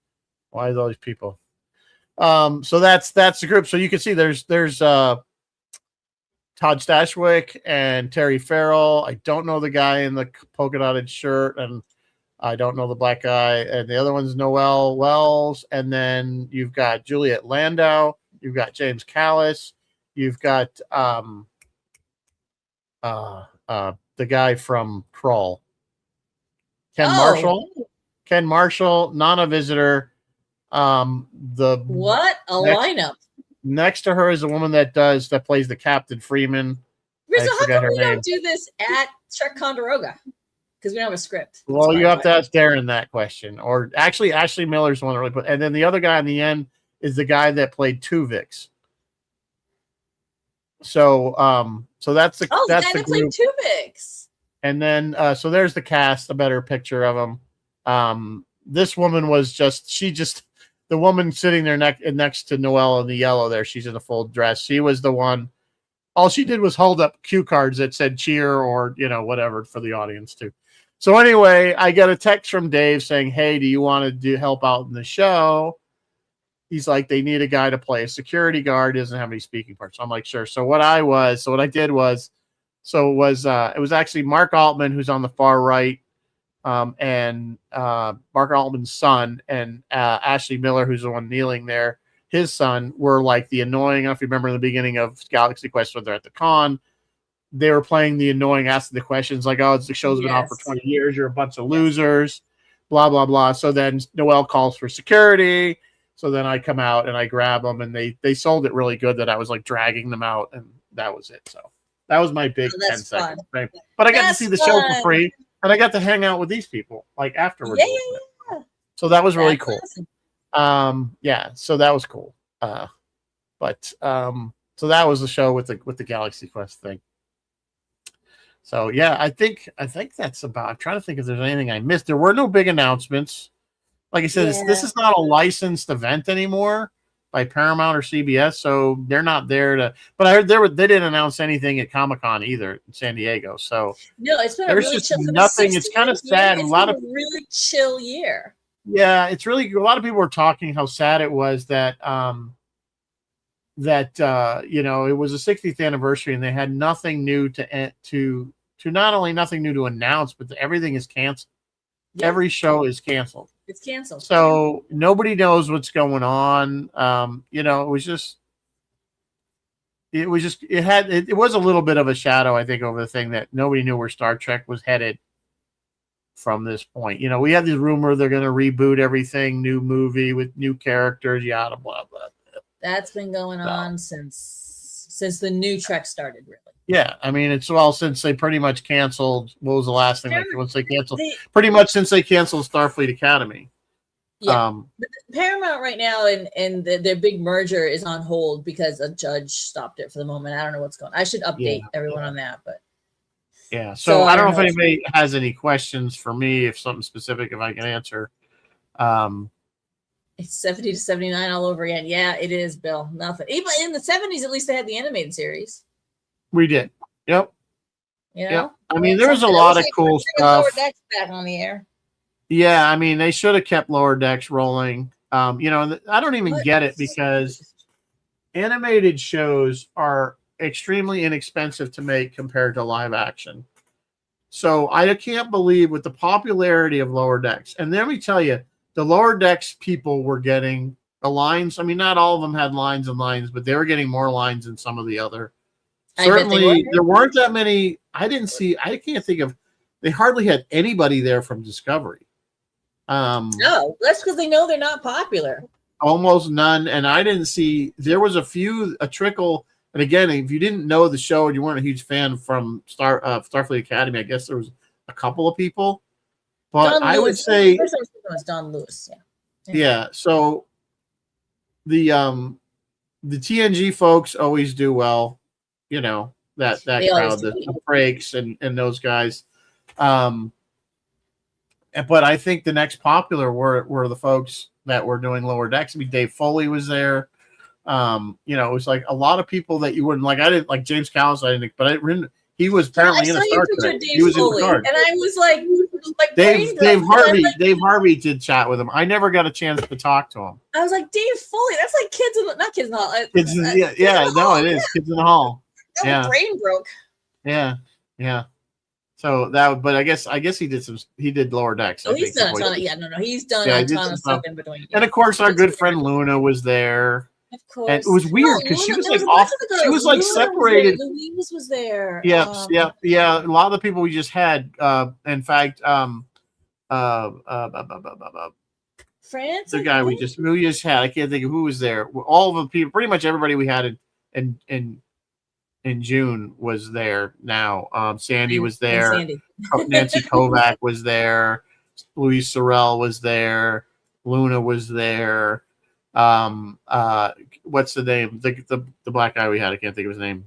Why is all these people? So that's the group. So you can see there's Todd Stashwick and Terry Farrell. I don't know the guy in the polka dotted shirt, and I don't know the black guy. And the other one's Noel Wells. And then you've got Juliet Landau. You've got James Callis. You've got the guy from Krull. Ken Marshall, non-visitor. What a lineup! Next to her is a woman that plays the Captain Freeman. Rizzo, how come we don't do this at Trek-Condoroga? Because we don't have a script. Well, you have to ask Darren that question, or actually Ashley Miller's the one that really put. And then the other guy in the end is the guy that played Tuvix. So that's the guy that played Tuvix. And then so there's the cast, a better picture of them. This woman was the woman sitting there next to Noelle in the yellow there. She's in a full dress. She was the one. All she did was hold up cue cards that said cheer or, whatever for the audience too. So anyway, I got a text from Dave saying, "Hey, do you want to help out in the show?" He's like, they need a guy to play a security guard. He doesn't have any speaking parts. So I'm like, sure. So what I did was it was actually Mark Altman, who's on the far right, and Mark Altman's son, and Ashley Miller, who's the one kneeling there. His son were like the annoying. If you remember in the beginning of Galaxy Quest, when they're at the con, they were playing the annoying, asking the questions like, "Oh, the show's been off for 20 years. You're a bunch of losers," blah blah blah. So then Noelle calls for security. So then I come out and I grab them, and they sold it really good that I was like dragging them out, and that was it. So that was my big 10-second thing. But I got to see the show for free, and I got to hang out with these people like afterwards. Yeah. So that was really cool. Awesome. So that was cool. So that was the show with the Galaxy Quest thing. So yeah, I think that's about. I'm trying to think if there's anything I missed. There were no big announcements. Like I said, this is not a licensed event anymore by Paramount or CBS, so they're not there to. But I heard they didn't announce anything at Comic-Con either in San Diego. So no, it's been a really chill. Nothing. It's kind of sad. A lot of really chill year. Yeah, it's really a lot of people were talking how sad it was that it was a 60th anniversary and they had nothing new to not only nothing new to announce, but everything is canceled. Yep. Every show is canceled. It's canceled. So nobody knows what's going on. It was a little bit of a shadow, I think, over the thing that nobody knew where Star Trek was headed from this point. We had this rumor they're going to reboot everything, new movie with new characters, yada blah blah. That's been going on since the new Trek started, really. Yeah, I mean, since they pretty much canceled. What was the last thing once they canceled? Pretty much since they canceled Starfleet Academy. Yeah, Paramount right now and their big merger is on hold because a judge stopped it for the moment. I don't know what's going on. I should update everyone on that, but yeah. So I don't know if anybody has any questions for me, if something specific, if I can answer. It's 70 to 79 all over again. Yeah, it is, Bill. Nothing. Even in the 70s, at least they had the animated series. We did. Yep. Yep. I mean, there was a lot of cool stuff. Lower Decks back on the air. Yeah, I mean, they should have kept Lower Decks rolling. I don't even get it because animated shows are extremely inexpensive to make compared to live action. So I can't believe with the popularity of Lower Decks. And let me tell you, the Lower Decks people were getting the lines. I mean, not all of them had lines and lines, but they were getting more lines than some of the other. Certainly, there weren't that many. I can't think of. They hardly had anybody there from Discovery. No, that's because they know they're not popular. Almost none, and I didn't see. There was a trickle. And again, if you didn't know the show and you weren't a huge fan from Starfleet Academy, I guess there was a couple of people. But I would say first one was Don Lewis. Yeah. So the TNG folks always do well. That crowd, the Frakes and those guys. But I think the next popular were the folks that were doing Lower Decks. I mean, Dave Foley was there. It was like a lot of people that you wouldn't like. I didn't like James Callis. He was apparently in a Star Trek. He was in Picard. And I was like, like Dave Harvey did chat with him. I never got a chance to talk to him. I was like, Dave Foley. That's like kids in the not kids in the hall. Kids in, it is kids in the hall. My brain broke. Yeah. So that, but I guess he did Lower Decks. Oh, he's done a ton of, he's done a ton of stuff in between. And of course, our good friend Luna was there. Of course. And it was weird because she was like off. She was like separated. Louise was there. Yeah. A lot of the people we just had. In fact, France. The guy we just had. I can't think of who was there. All of the people, pretty much everybody we had in June was there. Now, Sandy was there. Nancy Kovac was there. Louise Sorrell was there. Luna was there. What's the name? The black guy we had. I can't think of his name.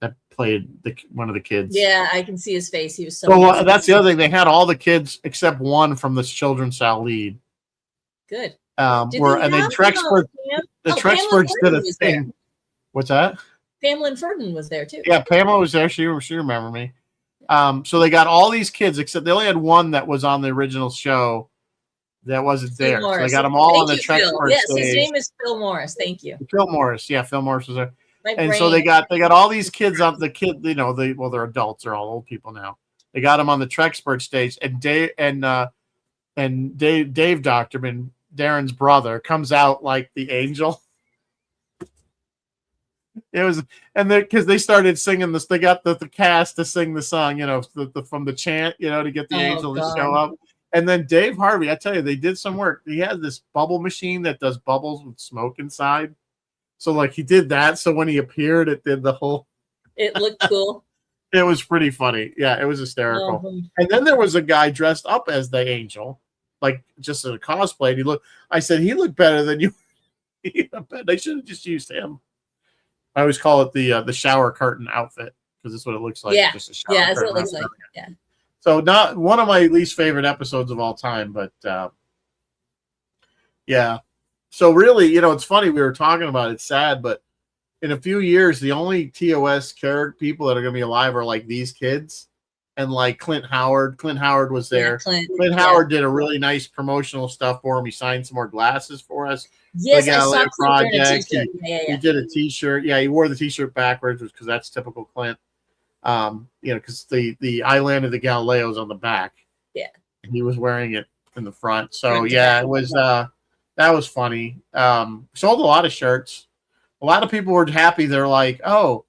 That played one of the kids. Yeah, I can see his face. He was so. Well, that's the other thing. They had all the kids except one from this children's Sal lead. Good. And then Trexperts did a thing. What's that? Pamela Ferdinand was there too. Yeah, Pamela was there. She remembered me. So they got all these kids except they only had one that was on the original show. That wasn't there. So they got them all on the Trexperts. Yes, his name is Phil Morris. Thank you. Phil Morris. Yeah, Phil Morris was there. So they got all these kids up. The kid, they're adults. They're all old people now. They got them on the Trexpert stage, and Dave Doctorman, Darren's brother, comes out like the angel. It was, and because they started singing this, they got the cast to sing the song, from the chant, to get the angel to show up. And then Dave Harvey, I tell you, they did some work. He had this bubble machine that does bubbles with smoke inside. So like he did that. So when he appeared, it did the whole. It looked cool. It was pretty funny. Yeah, it was hysterical. And then there was a guy dressed up as the angel, like just in a cosplay. And I said, he looked better than you. They should have just used him. I always call it the shower curtain outfit because that's what it looks like. Yeah, just a shower that's what it looks like. Yeah. So not one of my least favorite episodes of all time, but yeah. So really, it's funny we were talking about. It's sad, but in a few years, the only TOS people that are going to be alive are like these kids and like Clint Howard. Clint Howard was there. Yeah, Clint Howard did a really nice promotional stuff for him. He signed some more glasses for us. Yes, I saw project. He did a T-shirt. Yeah, he wore the T-shirt backwards because that's typical Clint. Because the island of the Galileo is on the back. Yeah, and he was wearing it in the front. So it was that was funny. Sold a lot of shirts. A lot of people were happy. They're like, oh,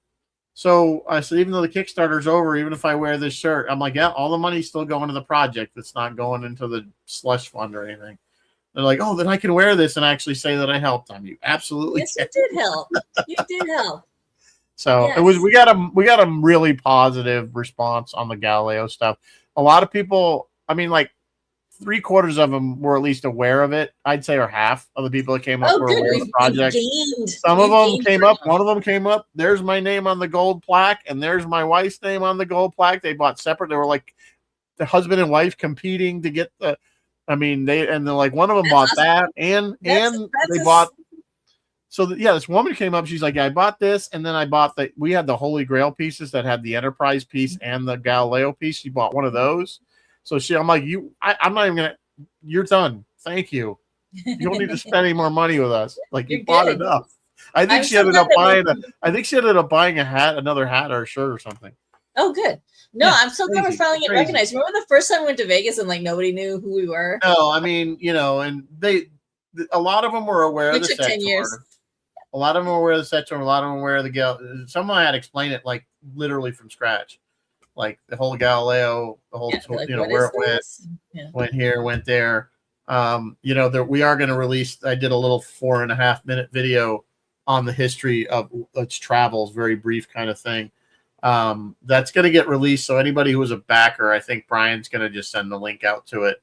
so I said, even though the Kickstarter's over, even if I wear this shirt, I'm like, yeah, all the money's still going to the project. It's not going into the slush fund or anything. They're like, oh, then I can wear this and actually say that I helped on you. Absolutely. Yes, you did help. You did help. So it was. We got a really positive response on the Galileo stuff. A lot of people. I mean, like 3/4 of them were at least aware of it. I'd say, or half of the people that came up were aware of the project. Some of them came up. One of them came up. There's my name on the gold plaque, and there's my wife's name on the gold plaque. They bought separate. They were like the husband and wife competing to get the. I mean, they're like one of them bought that, and they bought. So this woman came up. She's like, I bought this, and then I bought we had the Holy Grail pieces that had the Enterprise piece and the Galileo piece. She bought one of those. So I'm like, I'm not even gonna. You're done. Thank you. You don't need to spend any more money with us. Like you bought enough. I think she ended up buying. Another hat or a shirt or something. Oh, good. No, I'm so glad we're finally getting recognized. Remember the first time we went to Vegas and like nobody knew who we were? No, I mean, and a lot of them were aware of the set 10 years. A lot of them were aware of the set tour. A lot of them were aware of the Galileo. Someone had to explain it like literally from scratch, like the whole Galileo, the whole where it went here, went there. We are going to release. I did a little 4.5-minute video on the history of its travels, very brief kind of thing. That's going to get released. So anybody who was a backer, I think Brian's going to just send the link out to it.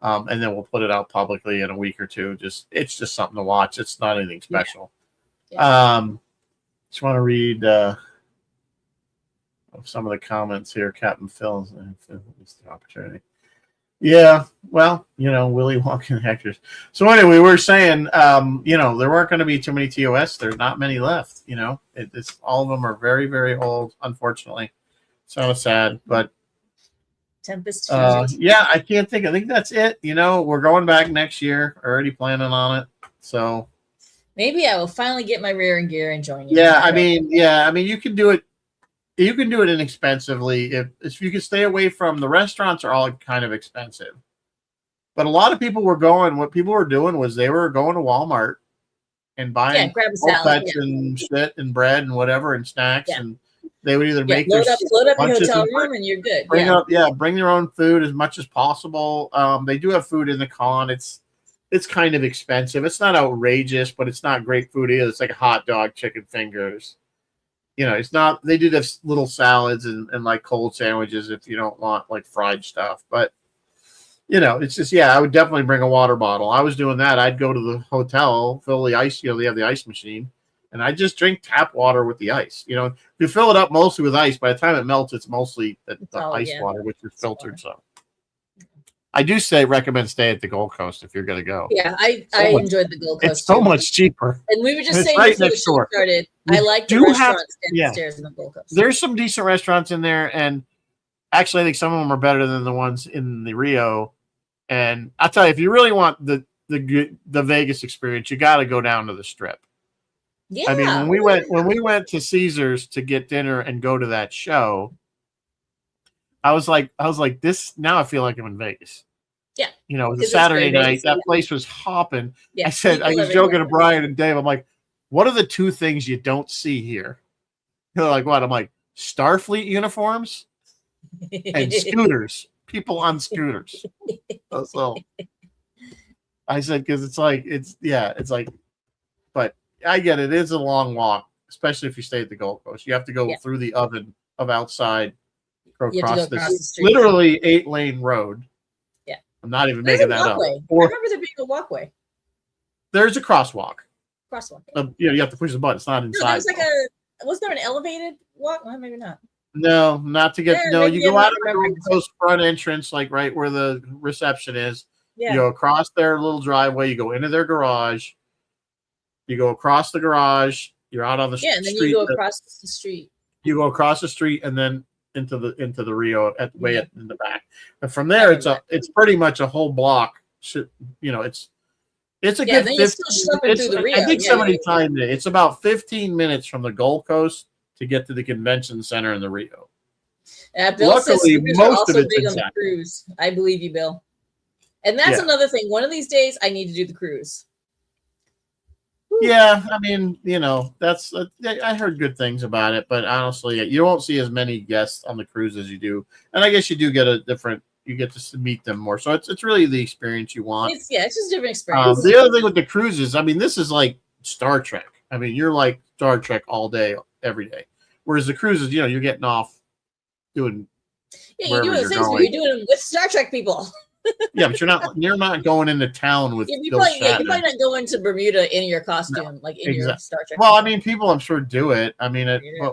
And then we'll put it out publicly in a week or two. It's just something to watch. It's not anything special. Yeah. Just want to read some of the comments here. Captain Phil's the opportunity. Yeah, well, Willy Wonka and actors. So anyway, we're saying, there weren't going to be too many TOS. There's not many left. It's all of them are very, very old. Unfortunately, so sad. But Tempest Fusion. Yeah, I can't think. I think that's it. You know, we're going back next year. Already planning on it. So maybe I will finally get my rear end gear and join you. yeah, I mean, you can do it. You can do it inexpensively if you can stay away from the restaurants are all kind of expensive. But a lot of people were going. What people were doing was they were going to Walmart and buying grab a salad and shit and bread and whatever and snacks and they would either make load up your hotel room and you're good. Bring your own food as much as possible. They do have food in the con. It's kind of expensive. It's not outrageous, but it's not great food either. It's like a hot dog, chicken fingers. You know, it's not. They do have little salads and like cold sandwiches if you don't want like fried stuff. But you know, it's just I would definitely bring a water bottle. I was doing that. I'd go to the hotel, fill the ice. You know, they have the ice machine, and I just drink tap water with the ice. You know, you fill it up mostly with ice. By the time it melts, it's mostly the ice water, which is filtered. So I do recommend stay at the Gold Coast if you're going to go. Yeah, I enjoyed the Gold Coast. It's so much cheaper. And we were just saying right before the show started, I like the restaurants downstairs in the Gold Coast. There's some decent restaurants in there, and actually I think some of them are better than the ones in the Rio. And I'll tell you, if you really want the Vegas experience, you got to go down to the Strip. Yeah. I mean, when we went to Caesars to get dinner and go to that show, I was like, this. Now I feel like I'm in Vegas. Yeah. You know, it was a Saturday night. That place was hopping. Yeah, I was joking to Brian and Dave. I'm like, what are the two things you don't see here? They're like, what? I'm like, Starfleet uniforms and scooters. People on scooters. So I said, because it's like, but I get it. It is a long walk, especially if you stay at the Gold Coast. You have to go through the oven of outside, go across this literally 8-lane road. Yeah. I'm not even making that up. I remember there being a walkway. There's a crosswalk. You have to push the button. It's not inside. Was there an elevated walk? Well, maybe not. No, not to get. No, you go out of the Gold Coast front entrance, like right where the reception is. Yeah. You go across their little driveway. You go into their garage. You go across the garage. You're out on the street. Yeah, and then you go across the street. You go across the street and then into the Rio in the back. And from there, it's pretty much a whole block. You know, it's a good. Then you're still schlepping through the Rio. I think somebody timed it. It's about 15 minutes from the Gold Coast to get to the convention center in the Rio. Bill Luckily, most of it's big on the cruise. I believe you, Bill. And that's another thing. One of these days, I need to do the cruise. Yeah, I mean, you know, I heard good things about it, but honestly, you won't see as many guests on the cruise as you do, and I guess you do get you get to meet them more. So it's really the experience you want. It's just a different experience. The other thing with the cruises, I mean, this is like Star Trek. I mean, you're like Star Trek all day, every day. Whereas the cruises, you know, you're getting off doing. Yeah, you're doing things, but you're doing them with Star Trek people. Yeah, but you're not going into town with. You might not go into Bermuda in your costume, like in your Star Trek. Well, I mean, people I'm sure do it. I mean,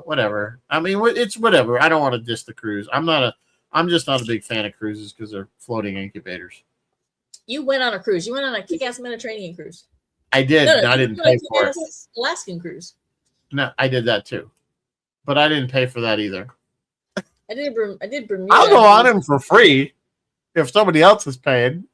whatever. I mean, it's whatever. I don't want to diss the cruise. I'm just not a big fan of cruises because they're floating incubators. You went on a cruise. You went on a kick-ass Mediterranean cruise. I did. No, I didn't pay for it. Alaskan cruise. No, I did that too, but I didn't pay for that either. I did Bermuda. I'll go on them for free if somebody else is paying.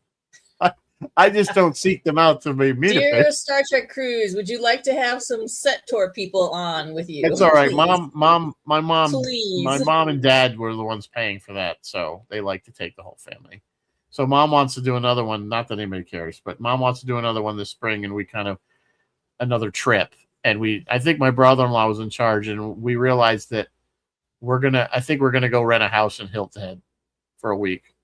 I just don't seek them out to be me. Dear Star Trek cruise, would you like to have some set tour people on with you? It's all right. My mom and dad were the ones paying for that, so they like to take the whole family. So mom wants to do another one. Not that anybody cares, but mom wants to do another one this spring, and we another trip. And I think my brother-in-law was in charge, and we realized that I think we're gonna go rent a house in Hilton Head for a week.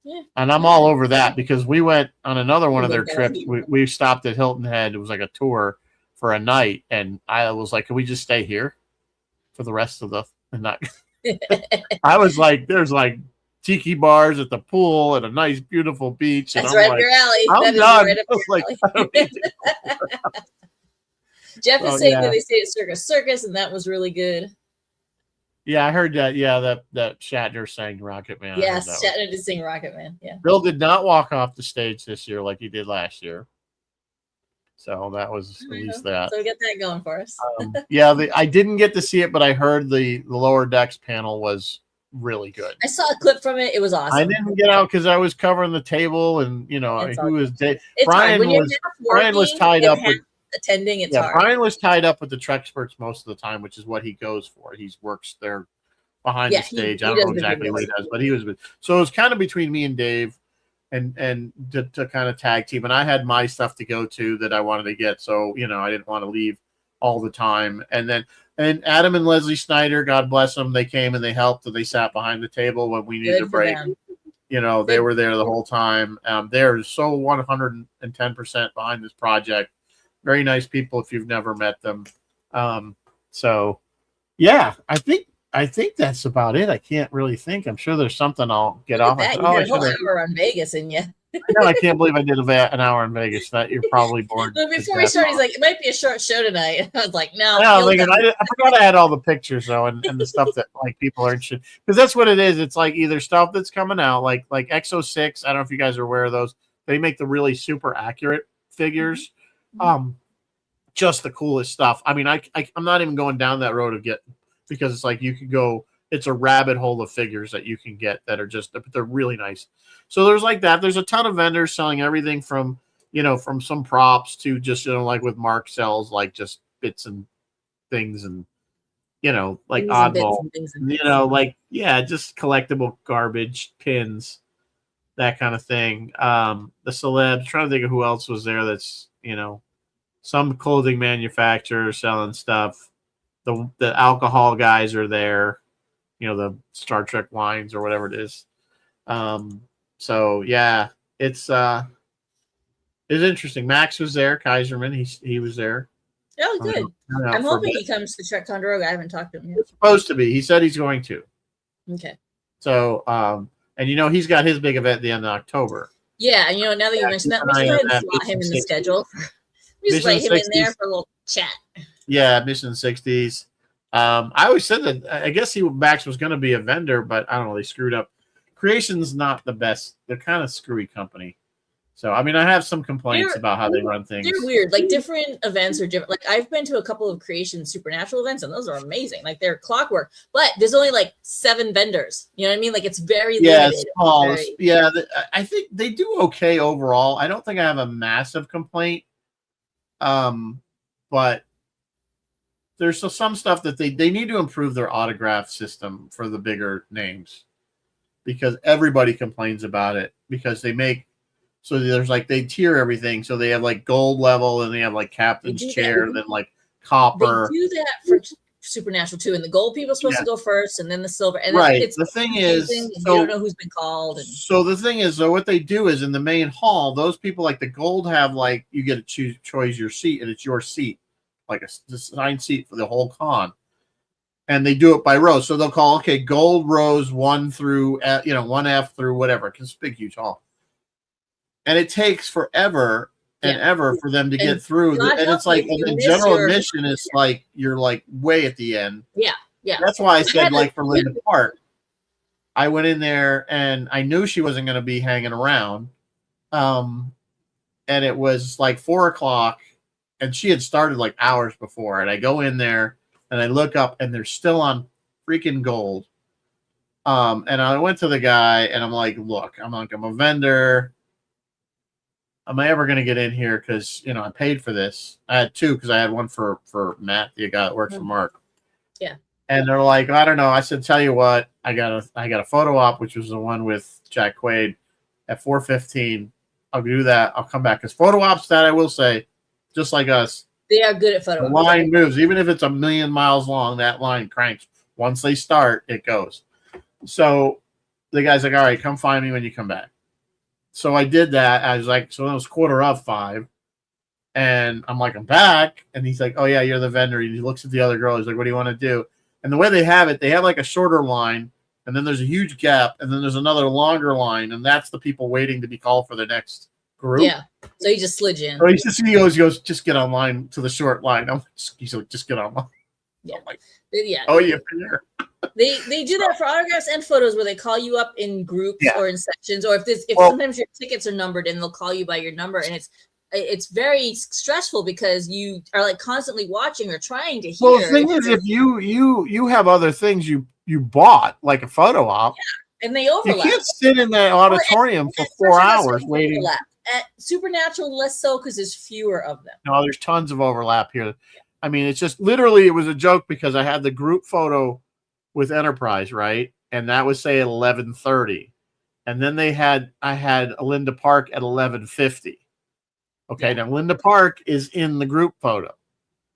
Yeah. And I'm all over that because we went on another one of their trips. We stopped at Hilton Head. It was like a tour for a night, and I was like, "Can we just stay here for the rest of the night?" I was like, "There's like tiki bars at the pool and a nice, beautiful beach." And That's right up your alley. I'm done. Right up your alley. Jeff is saying that they stayed at Circus, and that was really good. Yeah, I heard that. Yeah, that Shatner sang Rocket Man. Yes, Shatner did sing Rocket Man. Yeah. Bill did not walk off the stage this year like he did last year. So that was at least that. So we got that going for us. I didn't get to see it, but I heard the lower decks panel was really good. I saw a clip from it. It was awesome. I didn't get out because I was covering the table, and who was Dave? Brian was tied up with attending. It's hard. Brian was tied up with the Trexperts most of the time, which is what he goes for. He works there behind the stage. I don't know exactly what he does, but he was. So it was kind of between me and Dave, and to kind of tag team. And I had my stuff to go to that I wanted to get, so I didn't want to leave all the time. And Adam and Leslie Snyder, God bless them, they came and they helped, and they sat behind the table when we needed a break. They were there the whole time. They're so 110% behind this project. Very nice people if you've never met them. So yeah, I think that's about it. I can't really think. I'm sure there's something I'll get off. You had a whole hour on Vegas in you. No, I can't believe I did an hour in Vegas. That you're probably bored. But before we started, he's like, "It might be a short show tonight." I was like, "No." I forgot I had all the pictures though, and the stuff that like people are interested, because that's what it is. It's like either stuff that's coming out, like Exo 6. I don't know if you guys are aware of those. They make the really super accurate figures. Just the coolest stuff. I mean, I'm not even going down that road because it's like you could go. It's a rabbit hole of figures that you can get that are they're really nice. So there's like that. There's a ton of vendors selling everything from some props to just like with Mark sells like just bits and things and like oddball, just collectible garbage, pins, that kind of thing. The celebs, trying to think of who else was there that's some clothing manufacturer selling stuff. The alcohol guys are there, the Star Trek wines or whatever it is. So yeah, it's interesting. Max was there, Kaiserman. He was there. Oh, good. I'm hoping he comes to Trek Ticonderoga. I haven't talked to him yet. It's supposed to be. He said he's going to. Okay. So and he's got his big event at the end of October. Yeah, and now that you mentioned that, let's go ahead and slot him in the schedule. Just write him in there for a little chat. Yeah, Mission 60s. I always said that I guess Max was going to be a vendor, but I don't know, they screwed up. Creation's not the best. They're kind of screwy company. So I mean, I have some complaints about how they run things. They're weird. Like different events are different. Like I've been to a couple of Creation Supernatural events, and those are amazing. Like they're clockwork. But there's only like 7 vendors. You know what I mean? Like it's very limited. Small. Yeah, I think they do okay overall. I don't think I have a massive complaint. But there's some stuff that they need to improve their autograph system for the bigger names, because everybody complains about it, because they make so there's like they tier everything, so they have like gold level and they have like captain's chair, then like copper. They do that for Supernatural too, and the gold people are supposed to go first, and then the silver. And right. The thing is, you don't know who's been called. So the thing is, what they do is in the main hall, those people like the gold have like you get to choose your seat, and it's your seat, like a assigned seat for the whole con. And they do it by rows, so they'll call gold rows 1 through 1F through whatever, because it's big, huge hall, and it takes forever and ever for them to get through. And it's like the general admission is like you're like way at the end. Yeah. That's why I said like for Linda Park, I went in there and I knew she wasn't going to be hanging around. And it was like 4:00, and she had started like hours before. And I go in there and I look up, and they're still on freaking gold. And I went to the guy and I'm like, look, I'm a vendor. Am I ever going to get in here? Because, I paid for this. I had 2 because I had one for Matt, the guy that works for Mark. Yeah. And they're like, I don't know. I said, tell you what, I got a photo op, which was the one with Jack Quaid at 4:15. I'll do that. I'll come back. Because photo ops, that I will say, just like us, they are good at photo ops. The line moves. Even if it's 1,000,000 miles long, that line cranks. Once they start, it goes. So the guy's like, all right, come find me when you come back. So I did that. I was like, so it was 4:45. And I'm like, I'm back. And he's like, oh, yeah, you're the vendor. He looks at the other girl. He's like, what do you want to do? And the way they have it, they have like a shorter line, and then there's a huge gap, and then there's another longer line, and that's the people waiting to be called for the next group. Yeah. So he just slid you in. So he goes, just get online to the short line. He's like, just get online. Yeah. Like, yeah. Oh, you're here. They do that for autographs and photos, where they call you up in groups or in sections, or sometimes your tickets are numbered and they'll call you by your number, and it's very stressful because you are like constantly watching or trying to hear. Well, the thing is, if you have other things, you you bought, like a photo op. And they You overlap. can't sit in that auditorium for 4 hours waiting. Overlap. At Supernatural, less so because there's fewer of them. No, there's tons of overlap here. I mean, it's just literally, it was a joke because I had the group photo with Enterprise, right? And that was, say, at 11:30. And then I had Linda Park at 11:50. Okay, now Linda Park is in the group photo.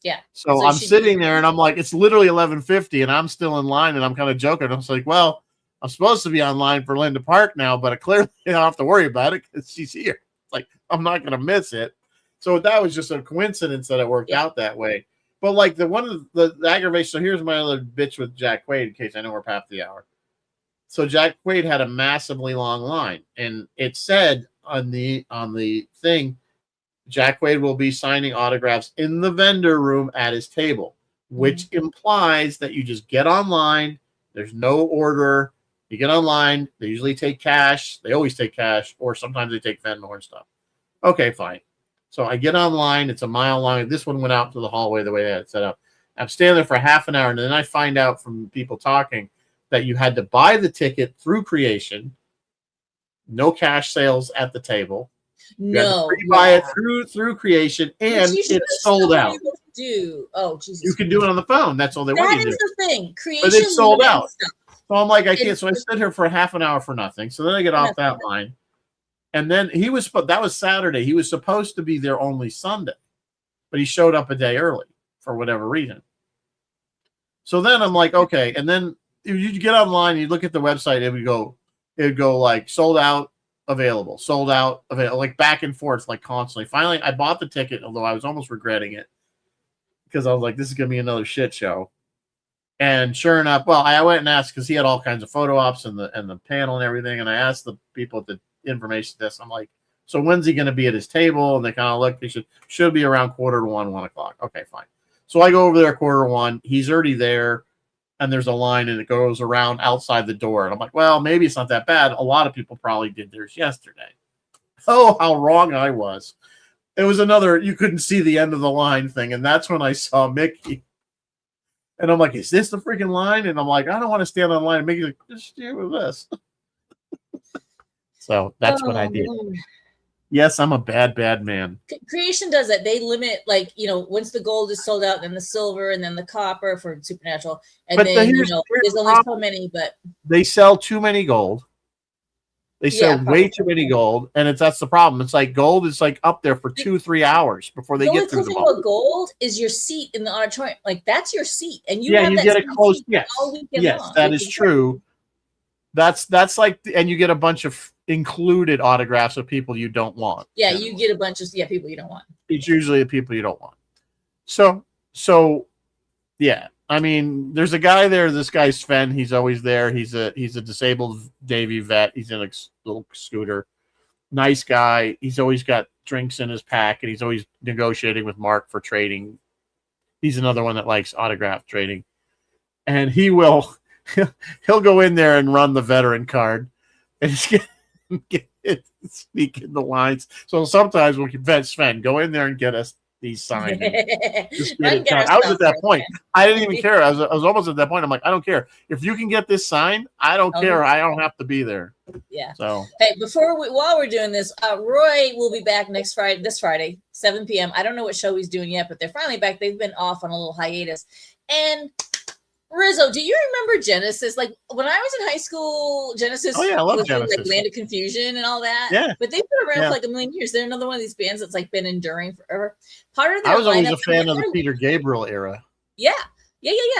Yeah. So I'm sitting there and I'm like, it's literally 11:50 and I'm still in line and I'm kind of joking. I'm like, well, I'm supposed to be online for Linda Park now, but I clearly don't have to worry about it because she's here. It's like, I'm not going to miss it. So that was just a coincidence that it worked out that way. But like the aggravation. So here's my other bitch with Jack Quaid, in case I know we're past the hour. So Jack Quaid had a massively long line, and it said on the thing, Jack Quaid will be signing autographs in the vendor room at his table, which implies that you just get online. There's no order. You get online. They usually take cash. They always take cash, or sometimes they take Venmo and stuff. Okay, fine. So I get online. It's a mile long. This one went out to the hallway the way they had it set up. I'm standing there for half an hour, and then I find out from people talking that you had to buy the ticket through Creation. No cash sales at the table. You had to buy it through Creation, and it's sold out. Oh, Jesus. You can do it on the phone. That's all they want you to do. That is the thing. Creation, but it's sold out. So I'm like, I can't. So I sit here for half an hour for nothing. So then I get off that line. And then that was Saturday. He was supposed to be there only Sunday, but he showed up a day early for whatever reason. So then I'm like, okay. And then if you get online, you look at the website, it would go like sold out, available, sold out, available, like back and forth, like constantly. Finally, I bought the ticket, although I was almost regretting it because I was like, this is going to be another shit show. And sure enough, well, I went and asked because he had all kinds of photo ops and the panel and everything. And I asked the people at the information desk, I'm like, so when's he going to be at his table? And they kind of look, they should be around 1:45, 1 o'clock. Okay, fine. So I go over there 1:45. He's already there. And there's a line and it goes around outside the door. And I'm like, well, maybe it's not that bad. A lot of people probably did theirs yesterday. Oh, how wrong I was. It was another, you couldn't see the end of the line thing. And that's when I saw Mickey. And I'm like, is this the freaking line? And I'm like, I don't want to stand on line. And Mickey's like, just deal with this. So that's what I did. Man. Yes, I'm a bad man. Creation does that. They limit, like, once the gold is sold out, then the silver, and then the copper for Supernatural. And then, there's only so many, but they sell too many gold. They sell way too many gold, and that's the problem. It's like gold is like up there for 2-3 hours before they get through the gold. The only thing about gold is your seat in the auditorium. Like, that's your seat, and you get a close. Yes, that is true. That's like, and you get a bunch of included autographs of people you don't want. Yeah, you get a bunch of people you don't want. It's usually the people you don't want. So yeah. I mean, there's a guy there. This guy Sven. He's always there. He's a disabled Navy vet. He's in a little scooter. Nice guy. He's always got drinks in his pack, and he's always negotiating with Mark for trading. He's another one that likes autograph trading, and he'll go in there and run the veteran card, and sneak in the lines. So sometimes we can vet Sven, go in there and get us these signed. I was at that point. I didn't even care. I was almost at that point. I'm like, I don't care. If you can get this signed, I don't care. I don't have to be there. Yeah. So hey, while we're doing this, Roy will be back this Friday, 7 p.m. I don't know what show he's doing yet, but they're finally back. They've been off on a little hiatus. And Rizzo, do you remember Genesis? Like when I was in high school, Genesis was Genesis. Like Land of Confusion and all that. Yeah. But they've been around for like a million years. They're another one of these bands that's like been enduring forever. Part of their I was always a fan of the Peter Gabriel era. Yeah.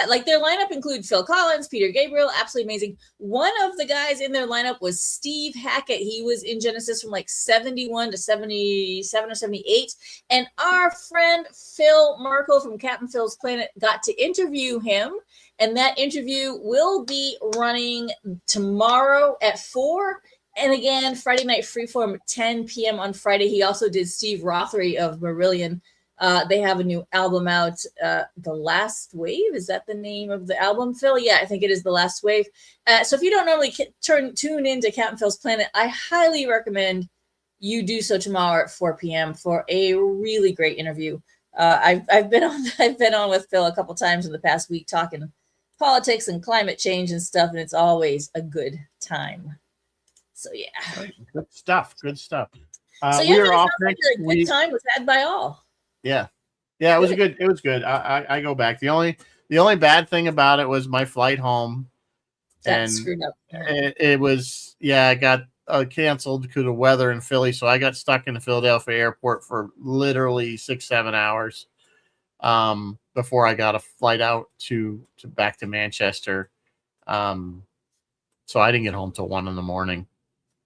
Like their lineup include Phil Collins, Peter Gabriel, absolutely amazing. One of the guys in their lineup was Steve Hackett. He was in Genesis from like 71 to 77 or 78. And our friend Phil Marco from Captain Phil's Planet got to interview him. And that interview will be running tomorrow at 4. And again, Friday Night Freeform at 10 p.m. on Friday. He also did Steve Rothery of Marillion. They have a new album out, The Last Wave. Is that the name of the album, Phil? Yeah, I think it is The Last Wave. So if you don't normally tune into Captain Phil's Planet, I highly recommend you do so tomorrow at 4 p.m. for a really great interview. I've been on with Phil a couple times in the past week talking politics and climate change and stuff, and it's always a good time. So yeah, good stuff. Good stuff. So we are off like next a week. good time was had by all. Yeah, it was good. It was good. I go back. The only bad thing about it was my flight home. That screwed up. It was I got canceled because of weather in Philly, so I got stuck in the Philadelphia airport for literally 6-7 hours before I got a flight out to back to Manchester. So I didn't get home till 1 a.m.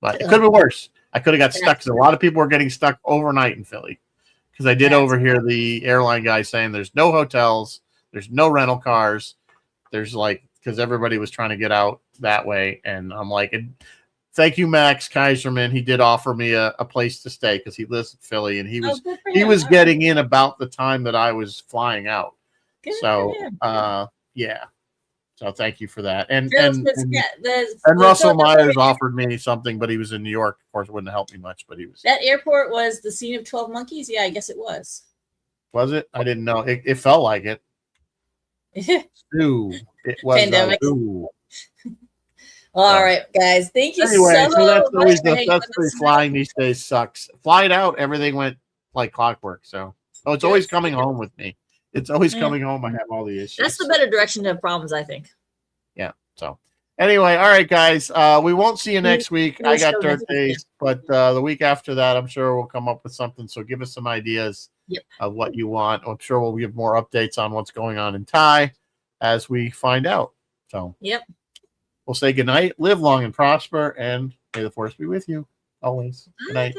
But it could have been worse. I could have got stuck because a lot of people were getting stuck overnight in Philly. Because I did overhear the airline guy saying there's no hotels, there's no rental cars, there's because everybody was trying to get out that way, and I'm like, thank you, Max Kaiserman. He did offer me a place to stay because he lives in Philly, and he was getting in about the time that I was flying out. Good so yeah. So thank you for that. And Russell Myers offered me something, but he was in New York. Of course, it wouldn't have helped me much, but he was. That airport was the scene of 12 Monkeys? Yeah, I guess it was. Was it? I didn't know. It felt like it. Ooh, it was pandemic. All right, guys. Thank you so that's much. Always the flying these days sucks. Flying out, everything went like clockwork. So it's always coming home with me. It's always coming home. I have all the issues. That's the better direction to have problems, I think. Yeah. So anyway, all right, guys. We won't see you next week. I got dirt days, but the week after that, I'm sure we'll come up with something. So give us some ideas of what you want. I'm sure we'll give more updates on what's going on in Thai as we find out. So we'll say good night, live long and prosper, and may the force be with you always. Good night.